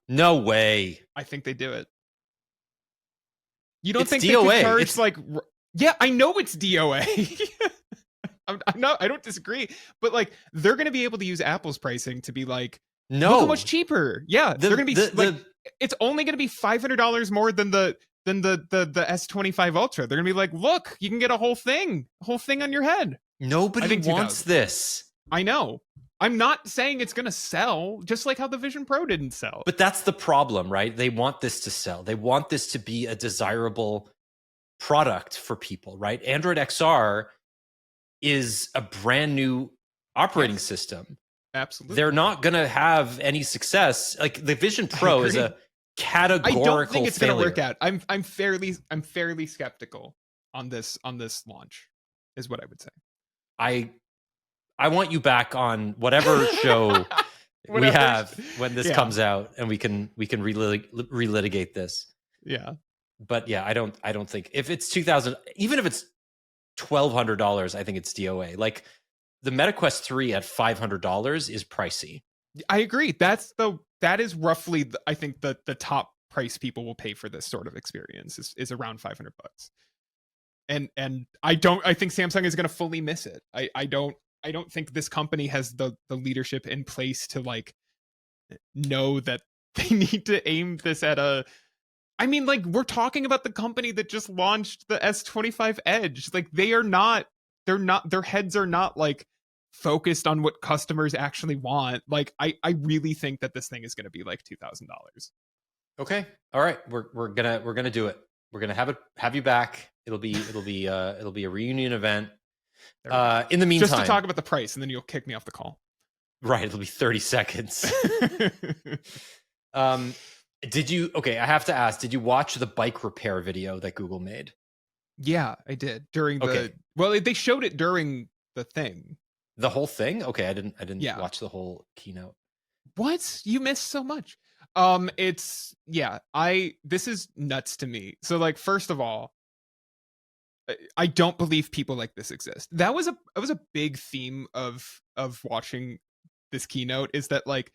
No way. I think they do it. You don't It's think DOA. They could charge like? Yeah, I know it's DOA. I don't disagree, but like they're going to be able to use Apple's pricing to be like, No, look how much cheaper. Yeah, they're going to be it's only going to be $500 more than the S25 Ultra. They're going to be like, look, you can get a whole thing on your head. Nobody wants this. I know. I'm not saying it's going to sell, just like how the Vision Pro didn't sell. But that's the problem, right? They want this to sell. They want this to be a desirable product for people, right? Android XR is a brand new operating system. Absolutely. They're not going to have any success. Like the Vision Pro is a categorical failure. I don't think it's going to work out. I'm fairly skeptical on this launch, is what I would say. I want you back on whatever show we have when this comes out, and we can relitigate this. Yeah. But yeah, I don't think if it's 2,000, even if it's $1,200, I think it's DOA. Like the MetaQuest 3 at $500 is pricey. I agree. That is roughly I think the top price people will pay for this sort of experience is around $500. And I think Samsung is going to fully miss it. I don't think this company has the leadership in place to like know that they need to aim this at I mean, like, we're talking about the company that just launched the S25 Edge. Like, their heads are not like focused on what customers actually want. Like, I really think that this thing is going to be like $2,000. Okay. All right. We're gonna do it. We're gonna have you back. It'll be a reunion event. In the meantime, just to talk about the price, and then you'll kick me off the call. Right. It'll be 30 seconds. I have to ask, did you watch the bike repair video that Google made? Yeah, I did. They showed it during the thing. The whole thing? Okay, I didn't watch the whole keynote. What? You missed so much. This is nuts to me. So like, first of all, I don't believe people like this exist. That was a big theme of watching this keynote, is that like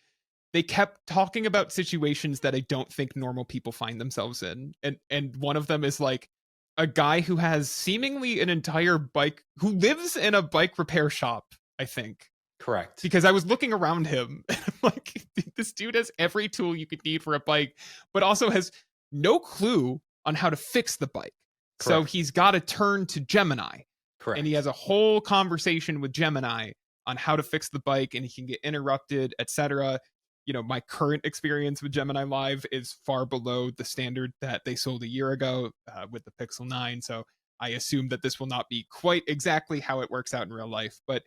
they kept talking about situations that I don't think normal people find themselves in. And one of them is like a guy who has seemingly an entire bike, who lives in a bike repair shop, I think. Correct. Because I was looking around him and I'm like, this dude has every tool you could need for a bike, but also has no clue on how to fix the bike. Correct. So he's got to turn to Gemini. Correct. And he has a whole conversation with Gemini on how to fix the bike, and he can get interrupted, etc. You know, my current experience with Gemini Live is far below the standard that they sold a year ago with the Pixel 9. So I assume that this will not be quite exactly how it works out in real life. But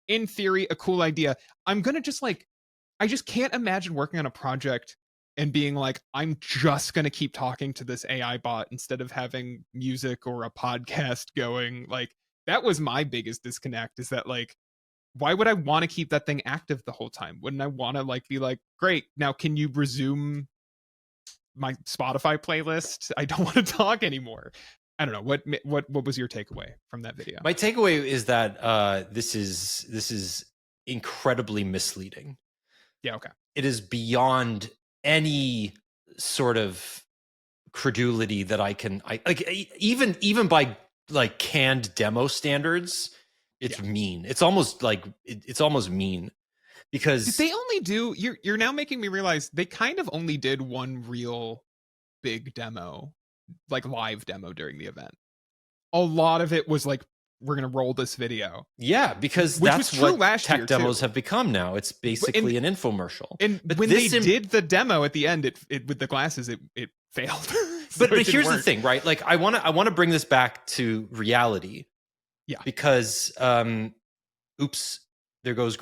in theory, a cool idea. I'm going to I just can't imagine working on a project and being like, I'm just going to keep talking to this AI bot instead of having music or a podcast going. Like, that was my biggest disconnect, is that like, why would I want to keep that thing active the whole time? Wouldn't I want to like be like, great, now can you resume my Spotify playlist? I don't want to talk anymore. I don't know. What was your takeaway from that video? My takeaway is that this is incredibly misleading. Yeah, okay. It is beyond any sort of credulity that I like, even by like canned demo standards. It's mean. It's almost like it's almost mean, because they only do. You're now making me realize they kind of only did one real big demo, like live demo during the event. A lot of it was like, we're gonna roll this video. Yeah, because that's what tech demos have become now. It's basically an infomercial. And when they did the demo at the end, it with the glasses, it failed. So but here's the thing, right? Like I wanna bring this back to reality. Yeah. Because, oops, there goes his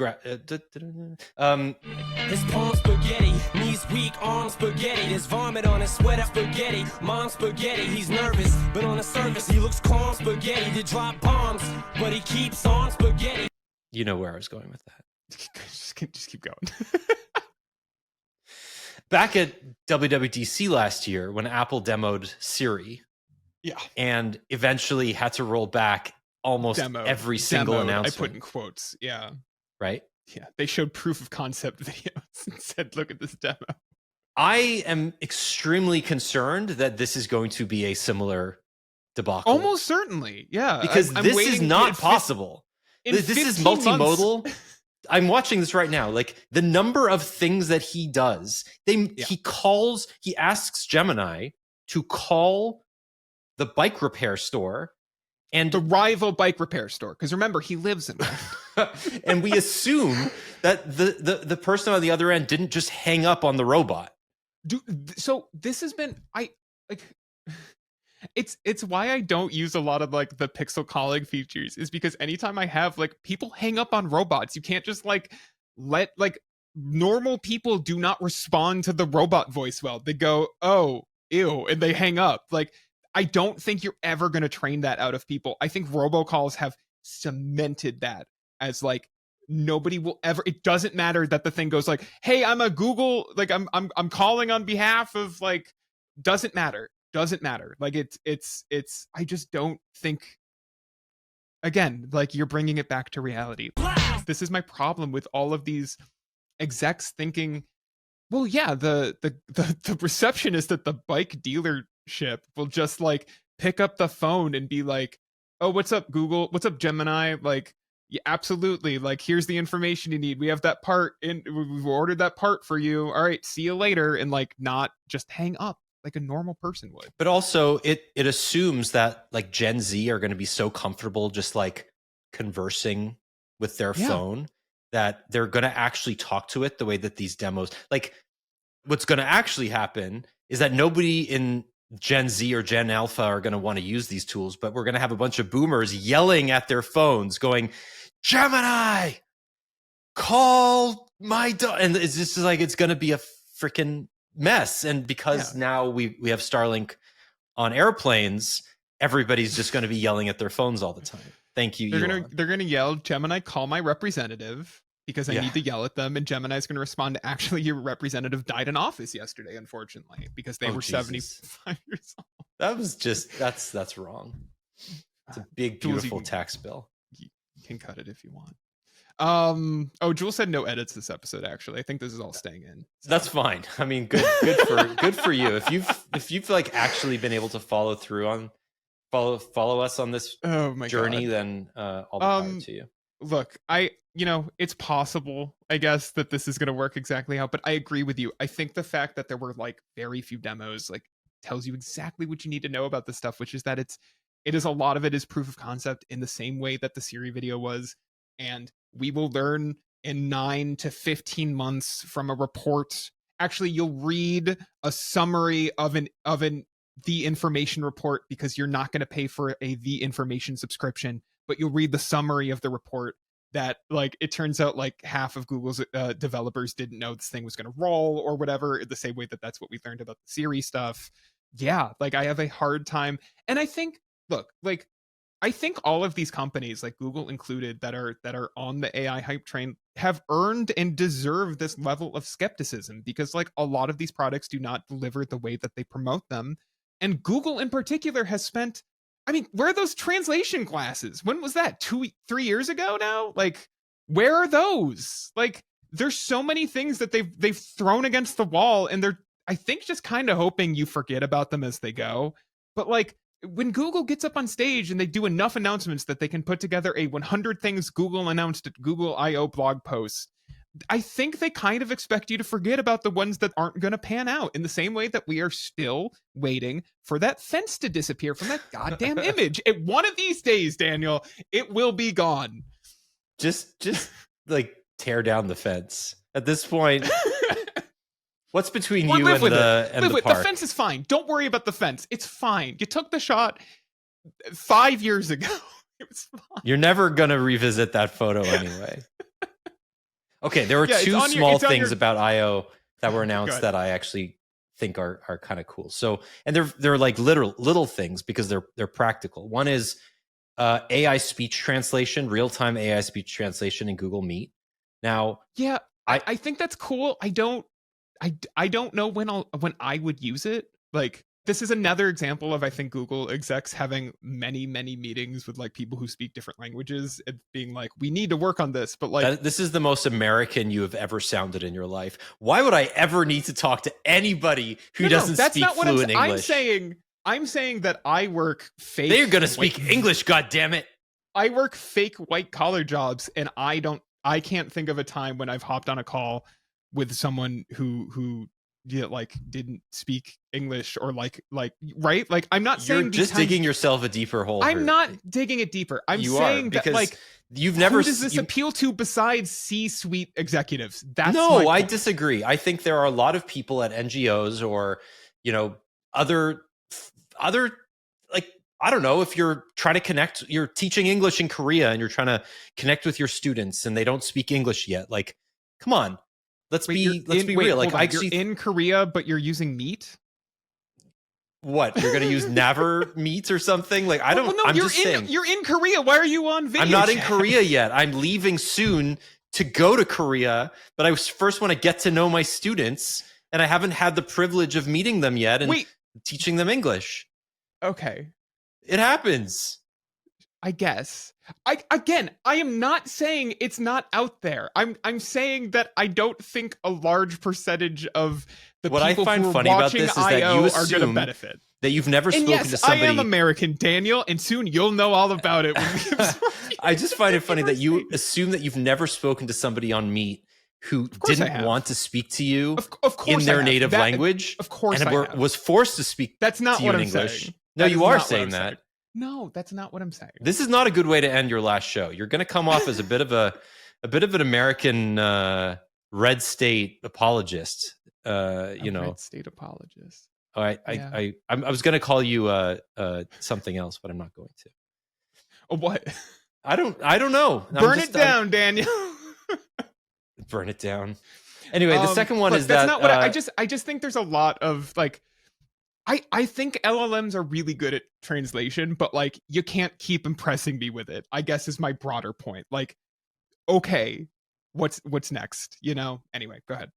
palm spaghetti, knees weak, arms spaghetti. There's vomit on his sweater spaghetti. Mom spaghetti, he's nervous, but on the surface he looks calm spaghetti. To drop bombs, but he keeps on spaghetti. You know where I was going with that. Just keep going. Back at WWDC last year, when Apple demoed Siri, and eventually had to roll back almost every single announcement. I put in quotes. Yeah. Right? Yeah. They showed proof of concept videos and said, look at this demo. I am extremely concerned that this is going to be a similar debacle. Almost certainly. Yeah. Because this is not possible. This is 15 multimodal. months- I'm watching this right now. Like the number of things that he does. He asks Gemini to call the bike repair store and the rival bike repair store. Because remember, he lives in one. and we assume that the person on the other end didn't just hang up on the robot. So this has been it's why I don't use a lot of like the pixel calling features, is because anytime I have like people hang up on robots, you can't just like let like normal people do not respond to the robot voice well. They go, oh, ew, and they hang up. Like, I don't think you're ever going to train that out of people. I think robocalls have cemented that as like nobody will ever, it doesn't matter that the thing goes like, hey, I'm a Google, like I'm calling on behalf of, like, doesn't matter. Like it's I just don't think, again, like you're bringing it back to reality. This is my problem with all of these execs thinking, well, yeah, the receptionist at the bike dealership will just like pick up the phone and be like, oh, what's up, Google? What's up, Gemini? Like, yeah, absolutely. Like, here's the information you need. We have that part in, we've ordered that part for you. All right, see you later. And like not just hang up like a normal person would. But also it assumes that like Gen Z are going to be so comfortable just like conversing with their phone that they're going to actually talk to it the way that these demos, like what's going to actually happen is that nobody in Gen Z or Gen Alpha are going to want to use these tools, but we're going to have a bunch of boomers yelling at their phones going, Gemini, call my and it's just like, it's going to be a freaking mess. And because now we have Starlink on airplanes, everybody's just going to be yelling at their phones all the time. Thank you. They're gonna yell, Gemini, call my representative, because I need to yell at them. And Gemini's gonna respond, actually, your representative died in office yesterday, unfortunately, because they were 75 years old. That was just that's wrong. It's a big, beautiful tax bill. You can cut it if you want. Jules said no edits this episode. Actually, I think this is all staying in. So. That's fine. I mean, good for you. If you've like actually been able to follow through on follow us on this journey, then all the power to you. Look, it's possible, I guess, that this is going to work exactly how, but I agree with you. I think the fact that there were like very few demos like tells you exactly what you need to know about this stuff, which is that it is a lot of it is proof of concept in the same way that the Siri video was. And we will learn in 9 to 15 months from a report. Actually, you'll read a summary of the information report, because you're not going to pay for the information subscription, but you'll read the summary of the report that like it turns out like half of Google's developers didn't know this thing was going to roll or whatever, the same way that's what we learned about the Siri stuff. Yeah, like I have a hard time. And I think, look, like I think all of these companies, like Google included, that are on the AI hype train have earned and deserve this level of skepticism, because like a lot of these products do not deliver the way that they promote them. And Google in particular has spent, I mean, where are those translation glasses? When was that? 2-3 years ago now? Like, where are those? Like, there's so many things that they've thrown against the wall, and they're, I think, just kind of hoping you forget about them as they go. But like, when Google gets up on stage and they do enough announcements that they can put together a 100 things Google announced at Google I/O blog post, I think they kind of expect you to forget about the ones that aren't going to pan out, in the same way that we are still waiting for that fence to disappear from that goddamn image. One of these days, Daniel, it will be gone. Just like tear down the fence. At this point, what's between you and the park? The fence is fine. Don't worry about the fence. It's fine. You took the shot 5 years ago. It was fine. You're never going to revisit that photo anyway. Okay, there were two small things about I/O that were announced that I actually think are kind of cool. So, and they're like little things, because they're practical. One is AI speech translation, real-time AI speech translation in Google Meet. Now, yeah, I think that's cool. I don't know when I would use it. Like, this is another example of, I think, Google execs having many meetings with like people who speak different languages and being like, we need to work on this. But like, this is the most American you have ever sounded in your life. Why would I ever need to talk to anybody who doesn't speak fluent English? I'm saying that I work fake. They're going to speak English, goddammit. I work fake white collar jobs, and I can't think of a time when I've hopped on a call with someone who like didn't speak English or like right. Like I'm not saying You're just digging yourself a deeper hole. I'm not digging it deeper. I'm saying that like you've never. Who does this appeal to besides C-suite executives? That's no, I disagree. I think there are a lot of people at NGOs or other like, I don't know, if you're trying to connect, you're teaching English in Korea and you're trying to connect with your students and they don't speak English yet. Like, come on, let's be real. Like, you're in Korea, but you're using Meet. What, you're going to use Naver Meet or something? Like, I don't. Well, no, I'm just saying. You're in Korea. Why are you on video? I'm not chat? in Korea yet. I'm leaving soon to go to Korea, but I first want to get to know my students, and I haven't had the privilege of meeting them yet and teaching them English. Okay. It happens. I guess. I am not saying it's not out there. I'm saying that I don't think a large percentage of the what people I find who are funny about watching this is IO that you are going to assume benefit. That you've never spoken yes, to somebody. I am American, Daniel, and soon you'll know all about it. I just find it funny that you assume that you've never spoken to somebody on Meet who didn't want to speak to you in their native language. Of course, and was forced to speak. That's not to what you in I'm English. saying. No, you are saying that. Saying. No, that's not what I'm saying. This is not a good way to end your last show. You're going to come off as a bit of an American red state apologist. Red state apologist. Oh, I was going to call you something else, but I'm not going to. Oh, what? I don't know. Burn it down, Daniel. Burn it down. Anyway, the second one is that's that not what I just think there's a lot of like. I think LLMs are really good at translation, but like you can't keep impressing me with it, I guess is my broader point. Like, okay, what's next? Anyway, go ahead.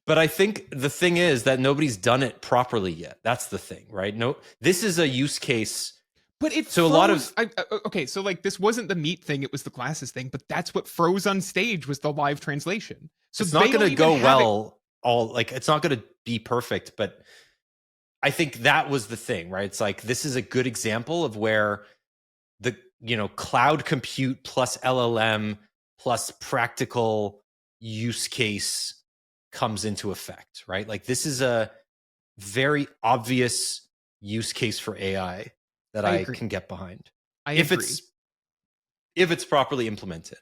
But I think the thing is that nobody's done it properly yet. That's the thing, right? No, this is a use case. But it so froze, a lot of okay, so like this wasn't the Meet thing, it was the glasses thing, but that's what froze on stage was the live translation. So it's not going to go well. It's not going to be perfect, but I think that was the thing, right? It's like, this is a good example of where the, cloud compute plus LLM plus practical use case comes into effect, right? Like, this is a very obvious use case for AI that I can get behind. If it's properly implemented.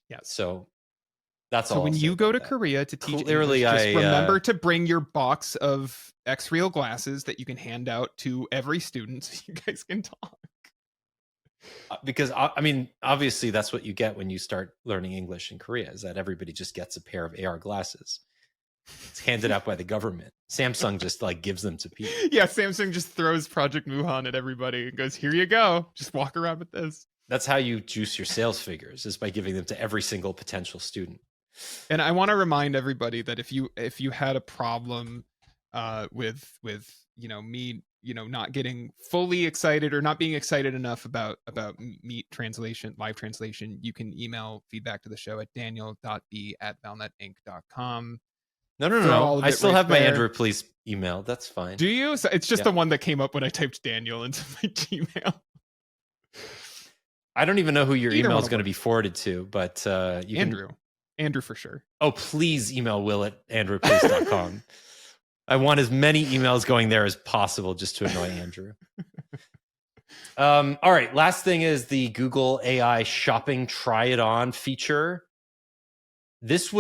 Yeah. So that's all. So when you go to Korea to teach English, just remember to bring your box of X-Real glasses that you can hand out to every student so you guys can talk. Because I mean, obviously that's what you get when you start learning English in Korea, is that everybody just gets a pair of AR glasses. It's handed out by the government. Samsung just like gives them to people. Yeah, Samsung just throws Project Muhan at everybody and goes, "Here you go. Just walk around with this." That's how you juice your sales figures, is by giving them to every single potential student. And I want to remind everybody that if you had a problem with me not getting fully excited or not being excited enough about Meet translation, live translation, you can email feedback to the show at daniel.b@valnetinc.com. No. I still have my Andrew Please email. That's fine. Do you? So it's just the one that came up when I typed Daniel into my Gmail. I don't even know who your email is going to be forwarded to, but Andrew for sure. Oh, please email Will at andrewplease.com. I want as many emails going there as possible just to annoy Andrew. All right. Last thing is the Google AI shopping try it on feature. This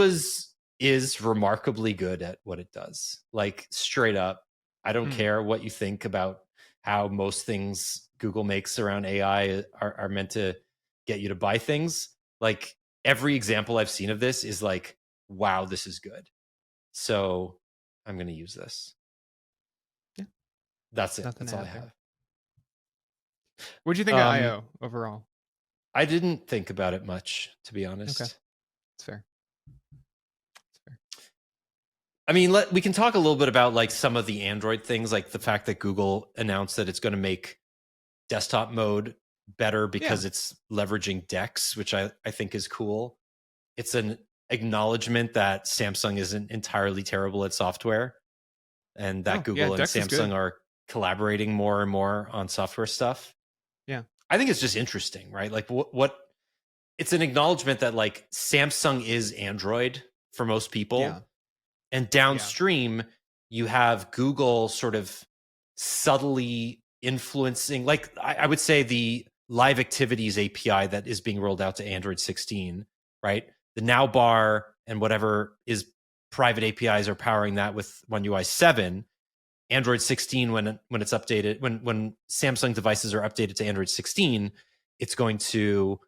is remarkably good at what it does. Like, straight up, I don't care what you think about how most things Google makes around AI are meant to get you to buy things. Like, every example I've seen of this is like, wow, this is good. So I'm going to use this. Yeah. That's it. That's all I have. What do you think of IO overall? I didn't think about it much, to be honest. Okay. That's fair. I mean, we can talk a little bit about like some of the Android things, like the fact that Google announced that it's going to make desktop mode better because it's leveraging DeX, which I think is cool. It's an acknowledgement that Samsung isn't entirely terrible at software, and that Google and Samsung are collaborating more and more on software stuff. Yeah. I think it's just interesting, right? Like what it's an acknowledgement that like Samsung is Android for most people. Yeah. And downstream, you have Google sort of subtly influencing, like I would say the Live Activities API that is being rolled out to Android 16, right? The Now bar and whatever is private APIs are powering that with One UI 7. Android 16, when it's updated, when Samsung devices are updated to Android 16, it's going to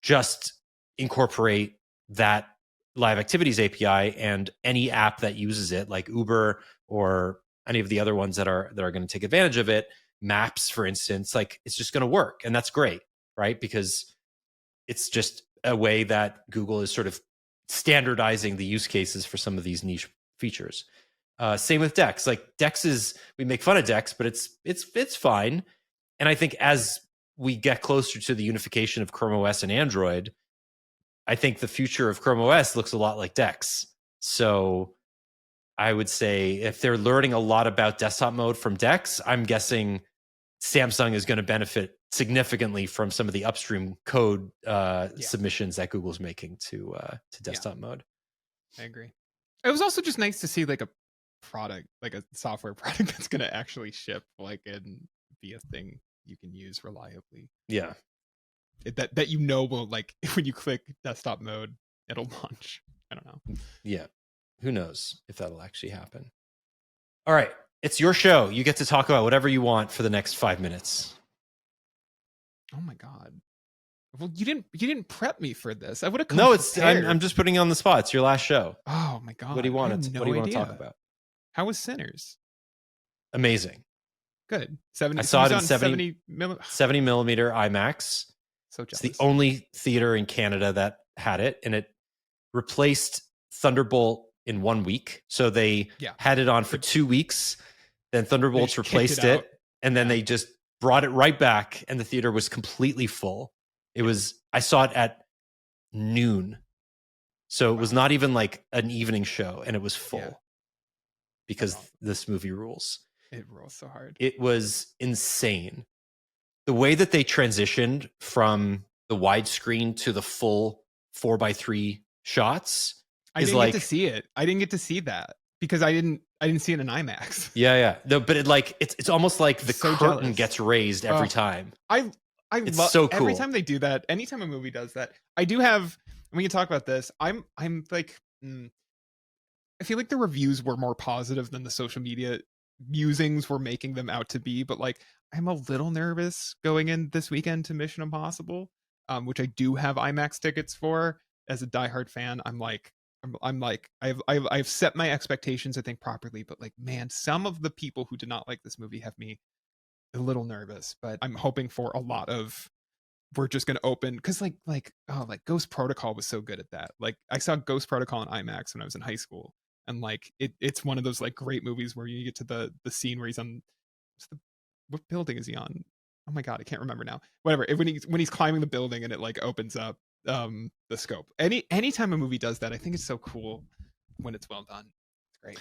just incorporate that Live Activities API, and any app that uses it, like Uber or any of the other ones that are going to take advantage of it, Maps, for instance, like it's just going to work, and that's great, right? Because it's just a way that Google is sort of standardizing the use cases for some of these niche features. Same with Dex. Like Dex we make fun of Dex, but it's fine. And I think as we get closer to the unification of Chrome OS and Android, I think the future of Chrome OS looks a lot like Dex. So I would say if they're learning a lot about desktop mode from Dex, I'm guessing Samsung is going to benefit significantly from some of the upstream code submissions that Google's making to desktop mode. I agree. It was also just nice to see like a product, like a software product that's going to actually ship, like, and be a thing you can use reliably. Yeah. That you know will, like, when you click desktop mode, it'll launch. I don't know. Yeah. Who knows if that'll actually happen. All right. It's your show. You get to talk about whatever you want for the next 5 minutes. Oh my God. Well, you didn't prep me for this. I would have come. No, I'm just putting you on the spot. It's your last show. Oh my God. What do you want to talk about? How was Sinners? Amazing. Good. I saw it in 70 millimeter IMAX. So jealous. It's the only theater in Canada that had it, and it replaced Thunderbolt in 1 week. So they had it on for 2 weeks. Then Thunderbolts replaced it, and then they just brought it right back, and the theater was completely full. I saw it at noon. So it was not even like an evening show, and it was full because this movie rules. It rules so hard. It was insane. The way that they transitioned from the widescreen to the full 4:3 shots. I didn't get to see it. I didn't get to see that because I didn't see it in IMAX. Yeah. No, but it's almost like the curtain gets raised every time. I it's love so cool. Every time they do that, anytime a movie does that, I do have. We can talk about this. I'm like, I feel like the reviews were more positive than the social media musings were making them out to be. But like, I'm a little nervous going in this weekend to Mission Impossible, which I do have IMAX tickets for. As a diehard fan, I'm like, I've set my expectations, I think, properly. But like, man, some of the people who did not like this movie have me a little nervous. But I'm hoping for a lot of. We're just going to open because like Ghost Protocol was so good at that. Like I saw Ghost Protocol in IMAX when I was in high school, and like it's one of those like great movies where you get to the scene where he's on what building is he on? Oh my God, I can't remember now. Whatever. When he's climbing the building and it like opens up the scope. Anytime a movie does that, I think it's so cool when it's well done. It's great.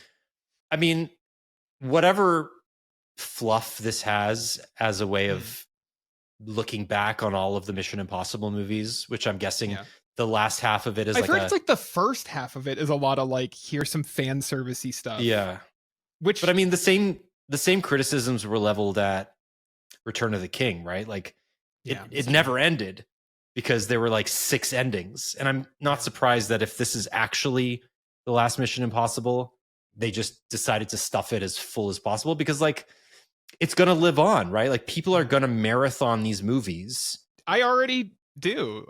I mean, whatever fluff this has as a way of looking back on all of the Mission Impossible movies, which I'm guessing the last half of it is it's like the first half of it is a lot of like, here's some fan servicey stuff. Yeah. But I mean, the same criticisms were leveled at Return of the King, right? Like it never ended because there were like 6 endings. And I'm not surprised that if this is actually the last Mission Impossible, they just decided to stuff it as full as possible because like it's going to live on, right? Like people are going to marathon these movies. I already do.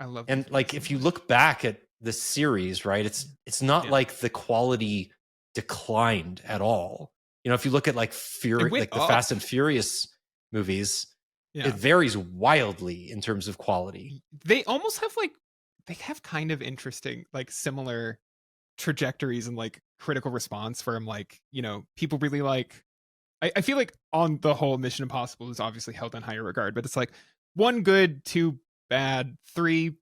I love it. And like, if you look back at the series, right, it's not like the quality declined at all. You know, if you look at like the Fast and Furious movies, it varies wildly in terms of quality. They almost have they have kind of interesting, like similar trajectories and like critical response where I'm like, you know, people really like, I feel like on the whole Mission Impossible is obviously held in higher regard, but it's like 1 good, 2 bad, 3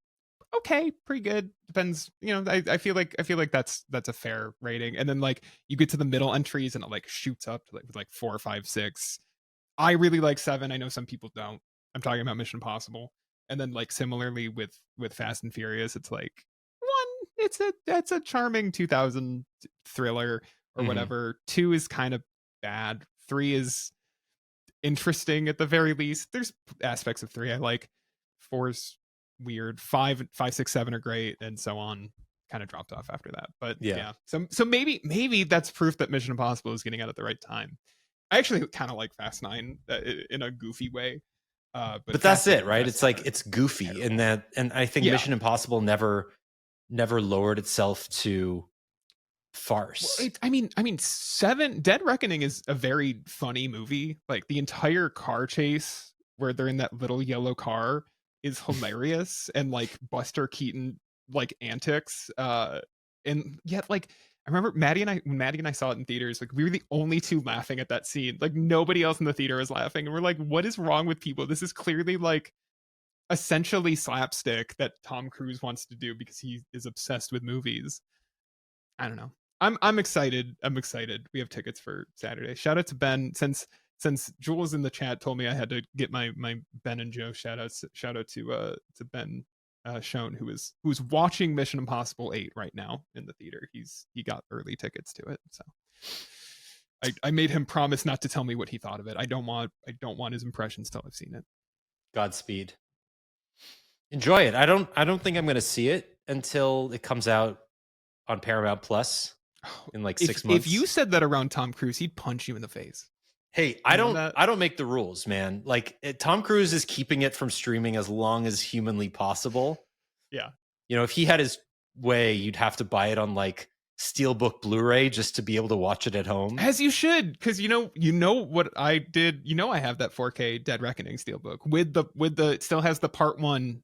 okay, pretty good. Depends, you know. I feel like that's a fair rating. And then like you get to the middle entries and it like shoots up to like 4, 5, 6. I really like 7. I know some people don't. I'm talking about Mission Impossible. And then like similarly with Fast and Furious, it's like that's a charming 2000 thriller or whatever. 2 is kind of bad. 3 is interesting at the very least. There's aspects of 3 I like. 4's weird. 5, 6, 7 are great, and so on. Kind of dropped off after that. But yeah. So maybe that's proof that Mission Impossible is getting out at the right time. I actually kind of like Fast 9 in a goofy way. But that's it, right? It's like it's goofy in that, and I think Mission Impossible never lowered itself to farce. Well, I mean, 7 Dead Reckoning is a very funny movie. Like the entire car chase where they're in that little yellow car is hilarious, and like Buster Keaton like antics. And yet like I remember when Maddie and I saw it in theaters, like we were the only two laughing at that scene. Like nobody else in the theater was laughing, and we're like, what is wrong with people? This is clearly like essentially slapstick that Tom Cruise wants to do because he is obsessed with movies. I don't know. I'm excited. We have tickets for Saturday. Shout out to Ben. Since Jules in the chat told me I had to get my Ben and Joe shout out to Ben Schoen, who's watching Mission Impossible 8 right now in the theater. He got early tickets to it, so I made him promise not to tell me what he thought of it. I don't want his impressions till I've seen it. Godspeed. Enjoy it. I don't think I'm going to see it until it comes out on Paramount Plus in like 6 months. If you said that around Tom Cruise, he'd punch you in the face. Hey, I don't make the rules, man. Like Tom Cruise is keeping it from streaming as long as humanly possible. Yeah. You know, if he had his way, you'd have to buy it on like Steelbook Blu-ray just to be able to watch it at home. As you should, because you know what I did. You know I have that 4K Dead Reckoning Steelbook with the it still has the Part 1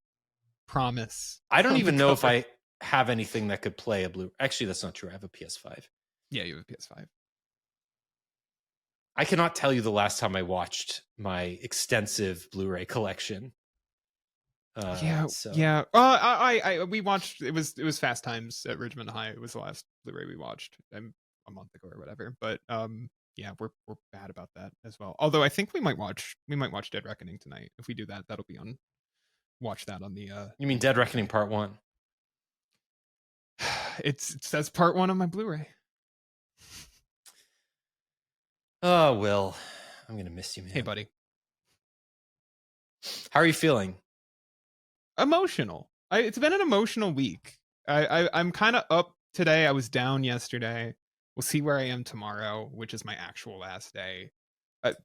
promise. I don't even know if I have anything that could play a Blu. Actually, that's not true. I have a PS5. Yeah, you have a PS5. I cannot tell you the last time I watched my extensive Blu-ray collection. Yeah. We watched. It was Fast Times at Richmond High. It was the last Blu-ray we watched a month ago or whatever. But yeah, we're bad about that as well. Although I think we might watch Dead Reckoning tonight. If we do that, that'll be on. Watch that on the. You mean Dead Reckoning Part 1? It says Part 1 on my Blu-ray. Oh, Will, I'm gonna miss you, man. Hey, buddy. How are you feeling? Emotional. It's been an emotional week. I'm kind of up today. I was down yesterday. We'll see where I am tomorrow, which is my actual last day.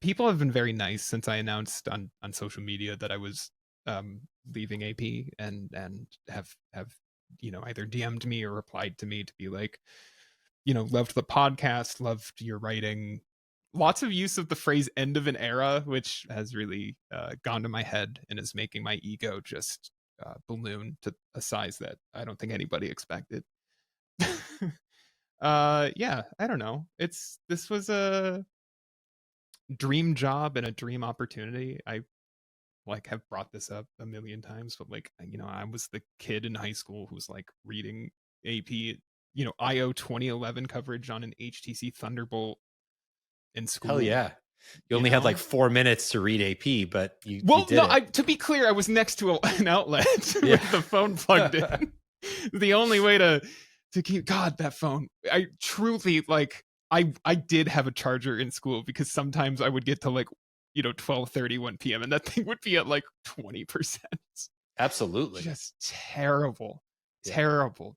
People have been very nice since I announced on social media that I was leaving AP, and have either DM'd me or replied to me to be like, loved the podcast, loved your writing. Lots of use of the phrase end of an era, which has really gone to my head and is making my ego just balloon to a size that I don't think anybody expected. Yeah, I don't know. This was a dream job and a dream opportunity. I have brought this up a million times, but I was the kid in high school who was like reading AP, IO 2011 coverage on an HTC Thunderbolt in school. Hell yeah. You only had like 4 minutes to read AP, but you did it. To be clear, I was next to an outlet with the phone plugged in. The only way to keep that phone. I truly I did have a charger in school because sometimes I would get to 12:30, 1 p.m. and that thing would be at 20%. Absolutely. Just terrible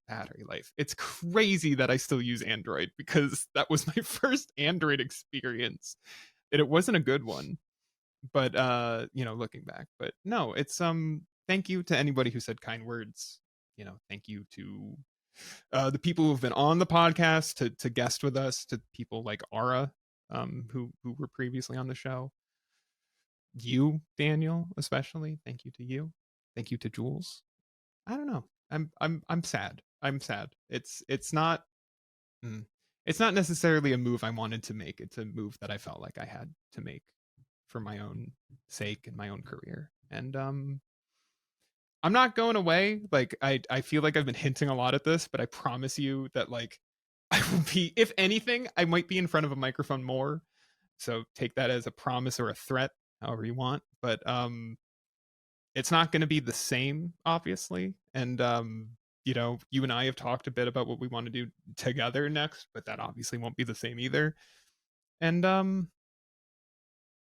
battery life. It's crazy that I still use Android because that was my first Android experience and it wasn't a good one. But looking back, but no, it's thank you to anybody who said kind words. Thank you to the people who've been on the podcast, to guest with us, to people like Ara, who were previously on the show. You, Daniel, especially. Thank you to you. Thank you to Jules. I don't know. I'm sad. It's not necessarily a move I wanted to make. It's a move that I felt like I had to make for my own sake and my own career. And I'm not going away. I feel like I've been hinting a lot at this, but I promise you that I will be, if anything, I might be in front of a microphone more. So take that as a promise or a threat, however you want. But it's not going to be the same, obviously. And, you know, you and I have talked a bit about what we want to do together next, but that obviously won't be the same either. And,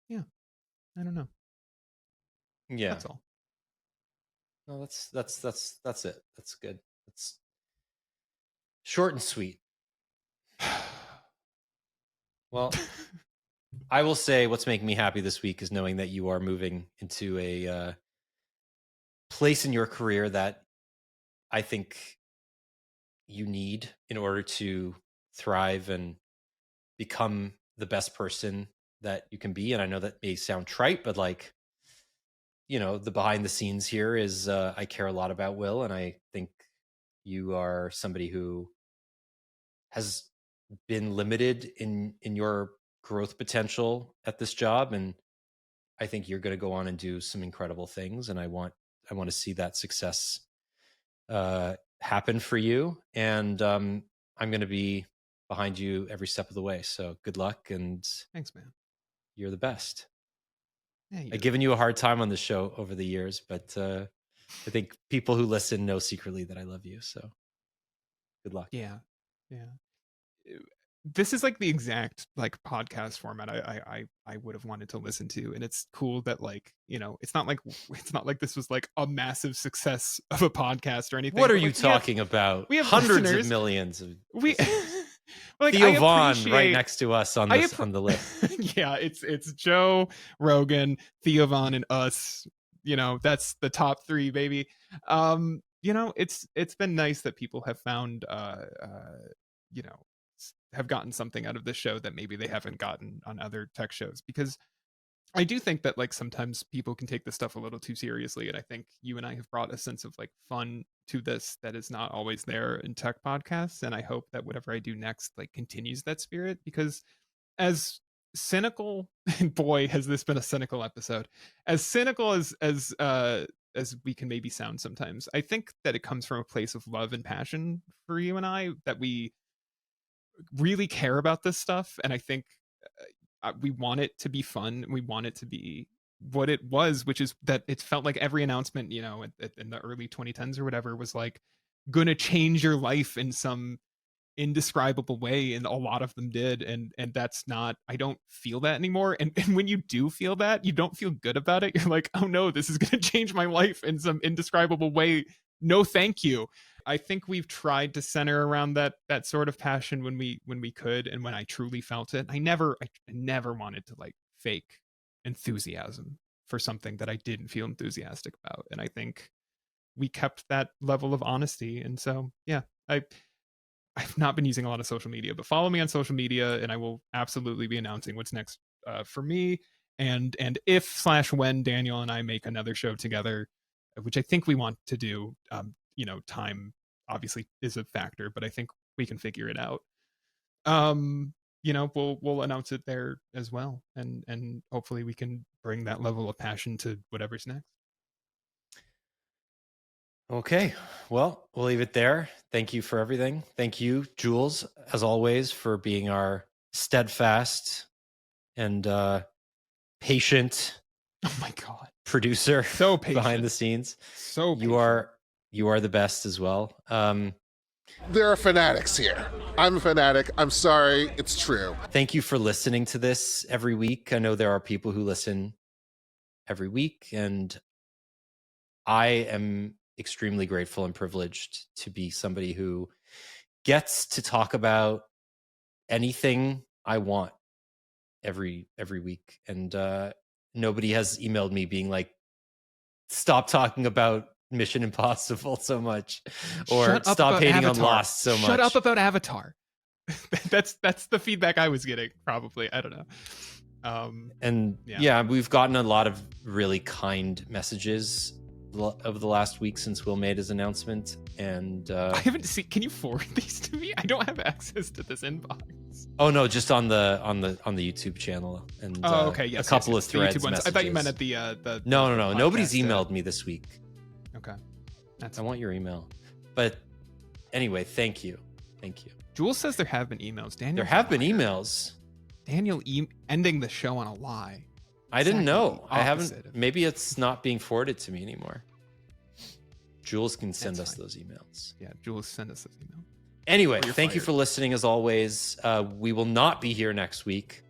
yeah, I don't know. Yeah. That's all. No, that's it. That's good. It's short and sweet. Well, I will say what's making me happy this week is knowing that you are moving into a place in your career that I think you need in order to thrive and become the best person that you can be. And I know that may sound trite, but like, you know, the behind the scenes here is I care a lot about Will, and I think you are somebody who has been limited in your growth potential at this job, and I think you're going to go on and do some incredible things, and I want to see that success happen for you, and I'm going to be behind you every step of the way. So good luck, and Thanks, man. you're the best. Yeah, I've given you a hard time on the show over the years, but I think people who listen know secretly that I love you. So good luck. Yeah. This is like the exact like podcast format I would have wanted to listen to, and it's cool that, like, you know, it's not like this was like a massive success of a podcast or anything. What are but, you like, talking about? we have hundreds listeners. of millions of We like, Theo I Vaughn appreciate- right next to us on this on the list. Yeah, it's Joe Rogan, Theo Vaughn, and us. You know, that's the top 3, baby. You know, it's been nice that people have found you know, have gotten something out of this show that maybe they haven't gotten on other tech shows, because I do think that, like, sometimes people can take this stuff a little too seriously, and I think you and I have brought a sense of like fun to this that is not always there in tech podcasts, and I hope that whatever I do next like continues that spirit, because as cynical, and boy has this been a cynical episode, as cynical as we can maybe sound sometimes, I think that it comes from a place of love and passion for you and I, that we really care about this stuff, and I think we want it to be fun. We want it to be what it was, which is that it felt like every announcement, you know, in the early 2010s or whatever, was like gonna change your life in some indescribable way, and a lot of them did, and that's not, I don't feel that anymore, and when you do feel that, you don't feel good about it. You're like, oh no, this is gonna change my life in some indescribable way, no thank you. I think we've tried to center around that sort of passion when we could, and when I truly felt it. I never wanted to like fake enthusiasm for something that I didn't feel enthusiastic about, and I think we kept that level of honesty. And so yeah, I've not been using a lot of social media, but follow me on social media, and I will absolutely be announcing what's next for me. And if/when Daniel and I make another show together, which I think we want to do, you know, time obviously is a factor, but I think we can figure it out. You know, we'll announce it there as well, and hopefully we can bring that level of passion to whatever's next. Okay, well, we'll leave it there. Thank you for everything. Thank you, Jules, as always, for being our steadfast and patient, oh my god, producer, so patient behind the scenes. So patient. You are the best as well. There are fanatics here. I'm a fanatic. I'm sorry. It's true. Thank you for listening to this every week. I know there are people who listen every week, and I am extremely grateful and privileged to be somebody who gets to talk about anything I want every week. And nobody has emailed me being like, stop talking about Mission Impossible so much, or stop hating on Lost so much. Shut up about Avatar. that's the feedback I was getting, probably. I don't know. And yeah, we've gotten a lot of really kind messages over the last week since Will made his announcement, and I haven't seen. Can you forward these to me? I don't have access to this inbox. Oh no, just on the YouTube channel, and okay, yes, a couple of the threads. YouTube ones. I thought you meant at the no. Nobody's podcast, emailed me this week. Okay, I want your email, but anyway, thank you. Jules says there have been emails. Daniel, there have been emails. Daniel ending the show on a lie. I didn't know. Exactly I opposite haven't. of- Maybe it's not being forwarded to me anymore. Jules can send That's us fine. those emails. Yeah, Jules, send us this email. Anyway, Or you're thank you fired. for listening as always. We will not be here next week,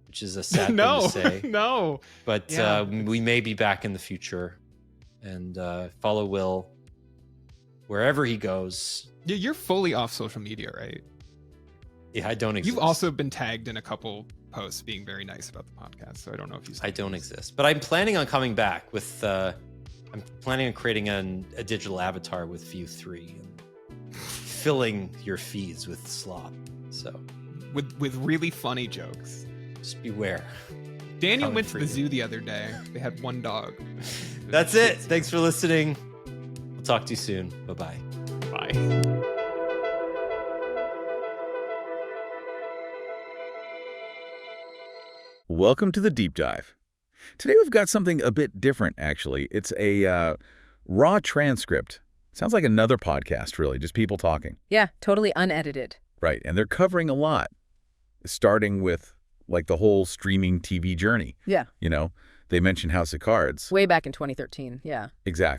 which is a sad No, thing to say. no. But Yeah, we may be back in the future. And follow Will wherever he goes. Yeah, you're fully off social media, right? Yeah, I don't exist. You've also been tagged in a couple posts being very nice about the podcast, so I don't know if you. I don't exist. But I'm planning on coming back with... I'm planning on creating a digital avatar with View 3 and filling your feeds with slop. So with really funny jokes. just beware. Daniel Coming went to for the you. zoo the other day. They had one dog. That's it. Thanks for listening. We'll talk to you soon. Bye-bye. Bye. Welcome to the Deep Dive. Today we've got something a bit different, actually. It's a raw transcript. Sounds like another podcast, really, just people talking. Yeah, totally unedited. Right, and they're covering a lot, starting with, like, the whole streaming TV journey. Yeah, You know, they mention House of Cards. way back in 2013. Yeah. Exactly.